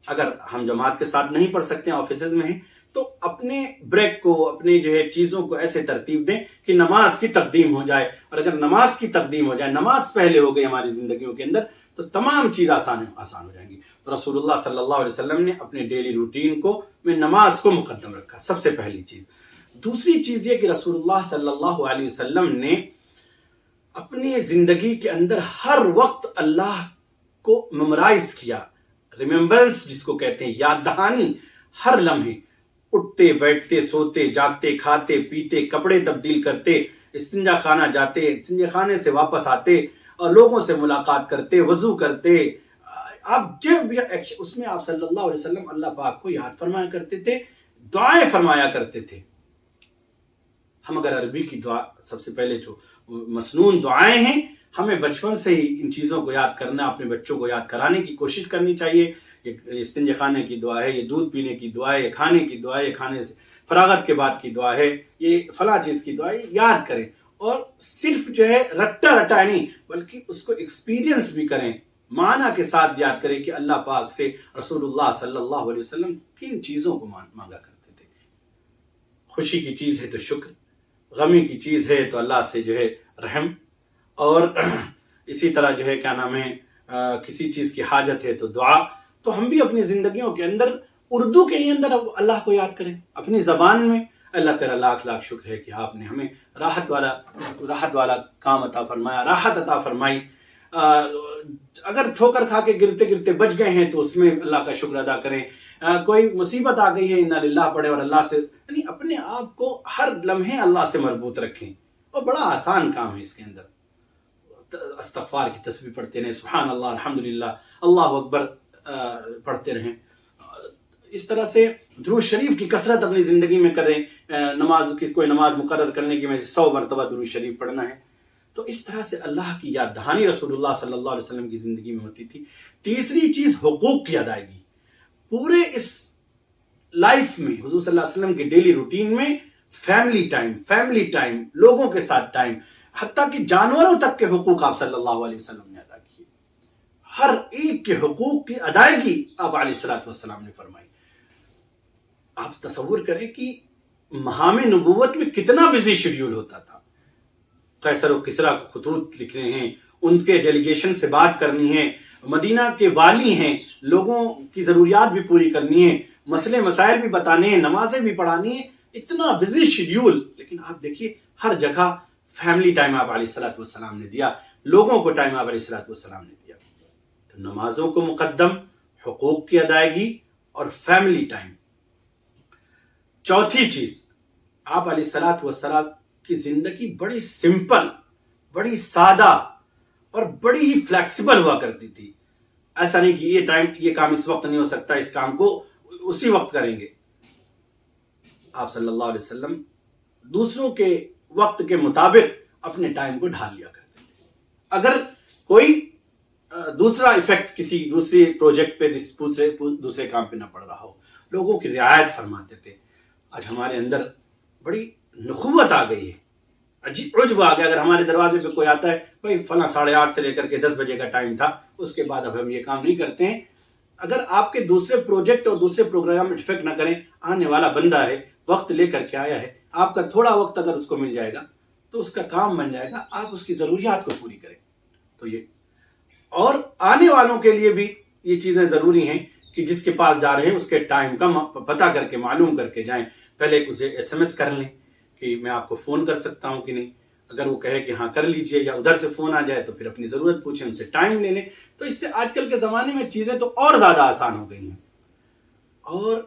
اگر ہم جماعت کے ساتھ نہیں پڑھ سکتے ہیں، آفیسز میں ہیں، تو اپنے بریک کو، اپنے جو ہے چیزوں کو ایسے ترتیب دیں کہ نماز کی تقدیم ہو جائے، اور اگر نماز کی تقدیم ہو جائے، نماز پہلے ہو گئی ہماری زندگیوں کے اندر، تو تمام چیز آسان ہو جائیں گی۔ تو رسول اللہ صلی اللہ علیہ وسلم نے اپنے ڈیلی روٹین کو میں نماز کو مقدم رکھا، سب سے پہلی چیز۔ دوسری چیز یہ کہ رسول اللہ صلی اللہ علیہ وسلم نے اپنی زندگی کے اندر ہر وقت اللہ کو میمورائز کیا، ریممبرنس جس کو کہتے ہیں، یاد دہانی، ہر لمحے، اٹھتے بیٹھتے، سوتے جاگتے، کھاتے پیتے، کپڑے تبدیل کرتے، استنجا خانہ جاتے، استنجا خانے سے واپس آتے اور لوگوں سے ملاقات کرتے، وضو کرتے، آپ جب اس میں آپ صلی اللہ علیہ وسلم اللہ پاک کو یاد فرمایا کرتے تھے، دعائیں فرمایا کرتے تھے۔ ہم اگر عربی کی دعا، سب سے پہلے جو مسنون دعائیں ہیں، ہمیں بچپن سے ہی ان چیزوں کو یاد کرنا، اپنے بچوں کو یاد کرانے کی کوشش کرنی چاہیے۔ یہ استنجا خانے کی دعا ہے، یہ دودھ پینے کی دعا ہے، یہ کھانے کی دعا ہے، یہ کھانے سے فراغت کے بعد کی دعا ہے، یہ فلاں چیز کی دعا ہے، یاد کریں، اور صرف جو ہے رٹا نہیں بلکہ اس کو ایکسپیرینس بھی کریں، معنی کے ساتھ یاد کریں کہ اللہ پاک سے رسول اللہ صلی اللہ علیہ وسلم کن چیزوں کو مانگا کرتے تھے۔ خوشی کی چیز ہے تو شکر، غمی کی چیز ہے تو اللہ سے جو ہے رحم، اور اسی طرح جو ہے کیا نام ہے کسی چیز کی حاجت ہے تو دعا۔ تو ہم بھی اپنی زندگیوں کے اندر اردو کے ہی اندر اللہ کو یاد کریں، اپنی زبان میں۔ اللہ تعالیٰ لاکھ لاکھ شکر ہے کہ آپ نے ہمیں راحت والا کام عطا فرمایا، راحت عطا فرمائی۔ اگر ٹھوکر کھا کے گرتے گرتے بچ گئے ہیں تو اس میں اللہ کا شکر ادا کریں۔ کوئی مصیبت آ گئی ہے، انا للہ پڑھے اور اللہ سے، یعنی اپنے آپ کو ہر لمحے اللہ سے مربوط رکھیں، اور بڑا آسان کام ہے۔ اس کے اندر استغفار کی تسبیح پڑھتے رہیں، سبحان اللہ، الحمدللہ، اللہ اکبر پڑھتے رہیں۔ اس طرح سے درود شریف کی کثرت اپنی زندگی میں کریں۔ کوئی نماز مقرر کرنے کی میں 100 مرتبہ درود شریف پڑھنا ہے۔ تو اس طرح سے اللہ کی یاد دہانی رسول اللہ صلی اللہ علیہ وسلم کی زندگی میں ہوتی تھی۔ تیسری چیز حقوق کی ادائیگی۔ پورے اس لائف میں حضور صلی اللہ علیہ وسلم کے ڈیلی روٹین میں فیملی ٹائم، لوگوں کے ساتھ ٹائم، حتیٰ کہ جانوروں تک کے حقوق آپ صلی اللہ علیہ وسلم نے ادا کیے۔ ہر ایک کے حقوق کی ادائیگی آپ علیہ الصلوۃ والسلام نے فرمائی۔ آپ تصور کریں کہ مہام نبوت میں کتنا بزی شیڈیول ہوتا تھا۔ قیصر و کسریٰ کو خطوط لکھنے ہیں، ان کے ڈیلیگیشن سے بات کرنی ہے، مدینہ کے والی ہیں، لوگوں کی ضروریات بھی پوری کرنی ہے، مسئلے مسائل بھی بتانے ہیں، نمازیں بھی پڑھانی ہیں، اتنا بزی شیڈیول۔ لیکن آپ دیکھیے ہر جگہ فیملی ٹائم آپ علیہ الصلوۃ والسلام نے دیا، لوگوں کو ٹائم آپ علیہ الصلوۃ والسلام نے دیا۔ تو نمازوں کو مقدم، حقوق کی ادائیگی اور فیملی ٹائم۔ چوتھی چیز، آپ علیہ الصلوۃ والسلام کی زندگی بڑی سمپل، بڑی سادہ اور بڑی ہی فلیکسیبل ہوا کرتی تھی. ایسا نہیں کہ یہ کام اس وقت نہیں ہو سکتا، اس کام کو اسی وقت کریں گے. آپ صلی اللہ علیہ وسلم دوسروں کے وقت کے مطابق اپنے ٹائم کو ڈھال لیا کرتے تھے. اگر کوئی دوسرا ایفیکٹ کسی دوسری پروجیکٹ پہ دوسرے کام پہ نہ پڑ رہا ہو، لوگوں کی رعایت فرماتے تھے. آج ہمارے اندر بڑی نخوت آ گئی ہے، عجب آ گیا. اگر ہمارے دروازے پہ کوئی آتا ہے، بھائی فلاں 8:30 سے لے کر کے 10 بجے کا ٹائم تھا، اس کے بعد اب ہم یہ کام نہیں کرتے ہیں. اگر آپ کے دوسرے پروجیکٹ اور دوسرے پروگرام افیکٹ نہ کریں، آنے والا بندہ ہے، وقت لے کر کے آیا ہے، آپ کا تھوڑا وقت اگر اس کو مل جائے گا تو اس کا کام بن جائے گا، آپ اس کی ضروریات کو پوری کریں. تو یہ اور آنے والوں کے لیے بھی یہ چیزیں ضروری ہیں کہ جس کے پاس جا رہے ہیں اس کے ٹائم کا پتہ کر کے معلوم کر کے جائیں. پہلے اسے SMS کر لیں کہ میں آپ کو فون کر سکتا ہوں کہ نہیں. اگر وہ کہے کہ ہاں کر لیجئے، یا ادھر سے فون آ جائے تو پھر اپنی ضرورت پوچھیں، ان سے ٹائم لے لیں. تو اس سے آج کل کے زمانے میں چیزیں تو اور زیادہ آسان ہو گئی ہیں. اور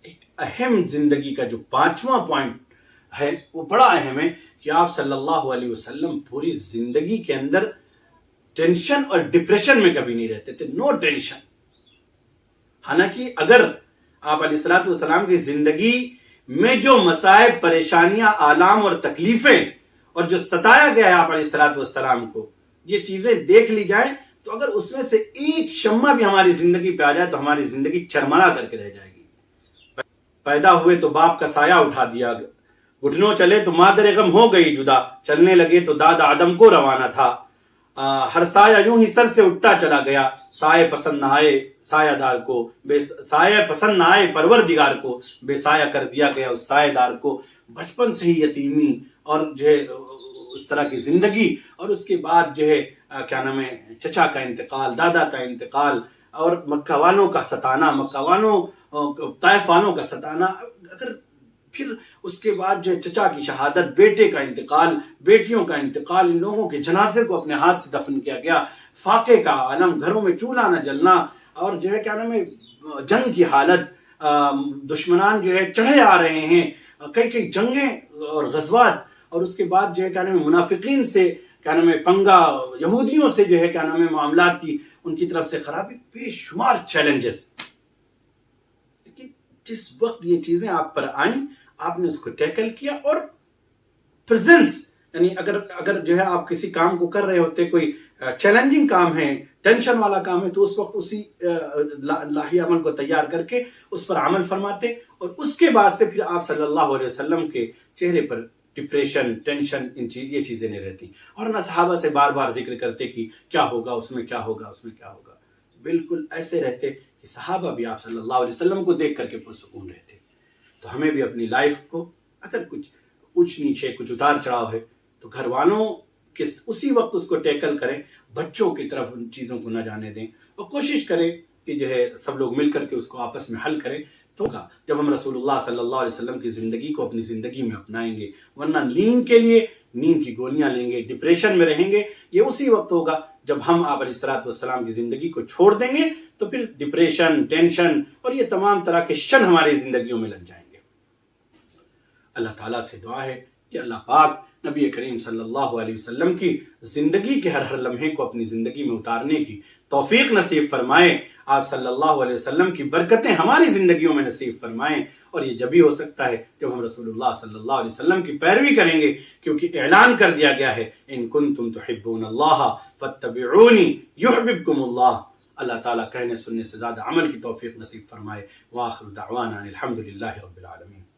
ایک اہم زندگی کا جو 5واں پوائنٹ ہے وہ بڑا اہم ہے کہ آپ صلی اللہ علیہ وسلم پوری زندگی کے اندر ٹینشن اور ڈپریشن میں کبھی نہیں رہتے تھے. No tension. حالانکہ اگر آپ علیہ الصلوۃ والسلام کی زندگی میں جو مصائب، پریشانیاں، آلام اور تکلیفیں اور جو ستایا گیا ہے آپ علیہ الصلوۃ والسلام کو، یہ چیزیں دیکھ لی جائیں تو اگر اس میں سے ایک شمع بھی ہماری زندگی پہ آ جائے تو ہماری زندگی چرمرا کر کے رہ جائے گی. پیدا ہوئے تو باپ کا سایہ اٹھا دیا، گھٹنوں چلے تو مادر غم ہو گئی جدا، چلنے لگے تو داد آدم کو روانہ تھا. ہر سایہ یوں ہی سر سے اٹھتا چلا گیا، سایہ پسند نہ آئے سایہ دار کو، سایہ پسند نہ آئے پروردگار کو، بے سایہ کر دیا گیا اس سایہ دار کو. بچپن سے ہی یتیمی اور جو ہے اس طرح کی زندگی، اور اس کے بعد جو ہے کیا نام ہے، چچا کا انتقال، دادا کا انتقال، اور مکہ والوں کا ستانا، مکہ والوں طائف والوں کا ستانا. اگر پھر اس کے بعد جو ہے چچا کی شہادت، بیٹے کا انتقال، بیٹیوں کا انتقال، ان لوگوں کے جنازے کو اپنے ہاتھ سے دفن کیا گیا، فاقے کا عالم، گھروں میں چولہا نہ جلنا، اور جو ہے کیا نام ہے جنگ کی حالت، دشمنان جو ہے چڑھے آ رہے ہیں، کئی جنگیں اور غزوات، اور اس کے بعد جو ہے کیا نام ہے منافقین سے کیا نام ہے پنگا، یہودیوں سے جو ہے کیا نام ہے معاملات کی ان کی طرف سے خرابی، بے شمار چیلنجز. لیکن جس وقت یہ چیزیں آپ پر آئیں، آپ نے اس کو ٹیکل کیا، اور پریزنس، یعنی اگر جو ہے آپ کسی کام کو کر رہے ہوتے، کوئی چیلنجنگ کام ہے، ٹینشن والا کام ہے، تو اس وقت اسی لاہی عمل کو تیار کر کے اس پر عمل فرماتے، اور اس کے بعد سے پھر آپ صلی اللہ علیہ وسلم کے چہرے پر ڈپریشن، ٹینشن، یہ چیزیں نہیں رہتی. اور نہ صحابہ سے بار بار ذکر کرتے کہ کیا ہوگا، اس میں کیا ہوگا، اس میں کیا ہوگا. بالکل ایسے رہتے کہ صحابہ بھی آپ صلی اللہ علیہ وسلم کو دیکھ کر کے پرسکون رہتے. تو ہمیں بھی اپنی لائف کو اگر کچھ اونچ نیچ ہے، کچھ اتار چڑھاؤ ہے، تو گھر والوں کے اسی وقت اس کو ٹیکل کریں، بچوں کی طرف ان چیزوں کو نہ جانے دیں، اور کوشش کریں کہ جو ہے سب لوگ مل کر کے اس کو آپس میں حل کریں. تو جب ہم رسول اللہ صلی اللہ علیہ وسلم کی زندگی کو اپنی زندگی میں اپنائیں گے، ورنہ نیند کے لیے نیند کی گولیاں لیں گے، ڈپریشن میں رہیں گے، یہ اسی وقت ہوگا جب ہم آپ علیہ الصلوۃ والسلام کی زندگی کو چھوڑ دیں گے. تو پھر ڈپریشن، ٹینشن اور یہ تمام طرح کے شن ہماری زندگیوں میں لگ جائیں گے. اللہ تعالیٰ سے دعا ہے کہ اللہ پاک نبی کریم صلی اللہ علیہ وسلم کی زندگی کے ہر لمحے کو اپنی زندگی میں اتارنے کی توفیق نصیب فرمائے. آپ صلی اللہ علیہ وسلم کی برکتیں ہماری زندگیوں میں نصیب فرمائیں. اور یہ جب ہی ہو سکتا ہے جب ہم رسول اللہ صلی اللہ علیہ وسلم کی پیروی کریں گے، کیونکہ اعلان کر دیا گیا ہے ان کنتم تحبون اللہ فاتبعونی یحببکم اللہ. اللہ تعالیٰ کہنے سننے سے زیادہ عمل کی توفیق نصیب فرمائے. وآخر دعوانا الحمد للہ رب العالمین.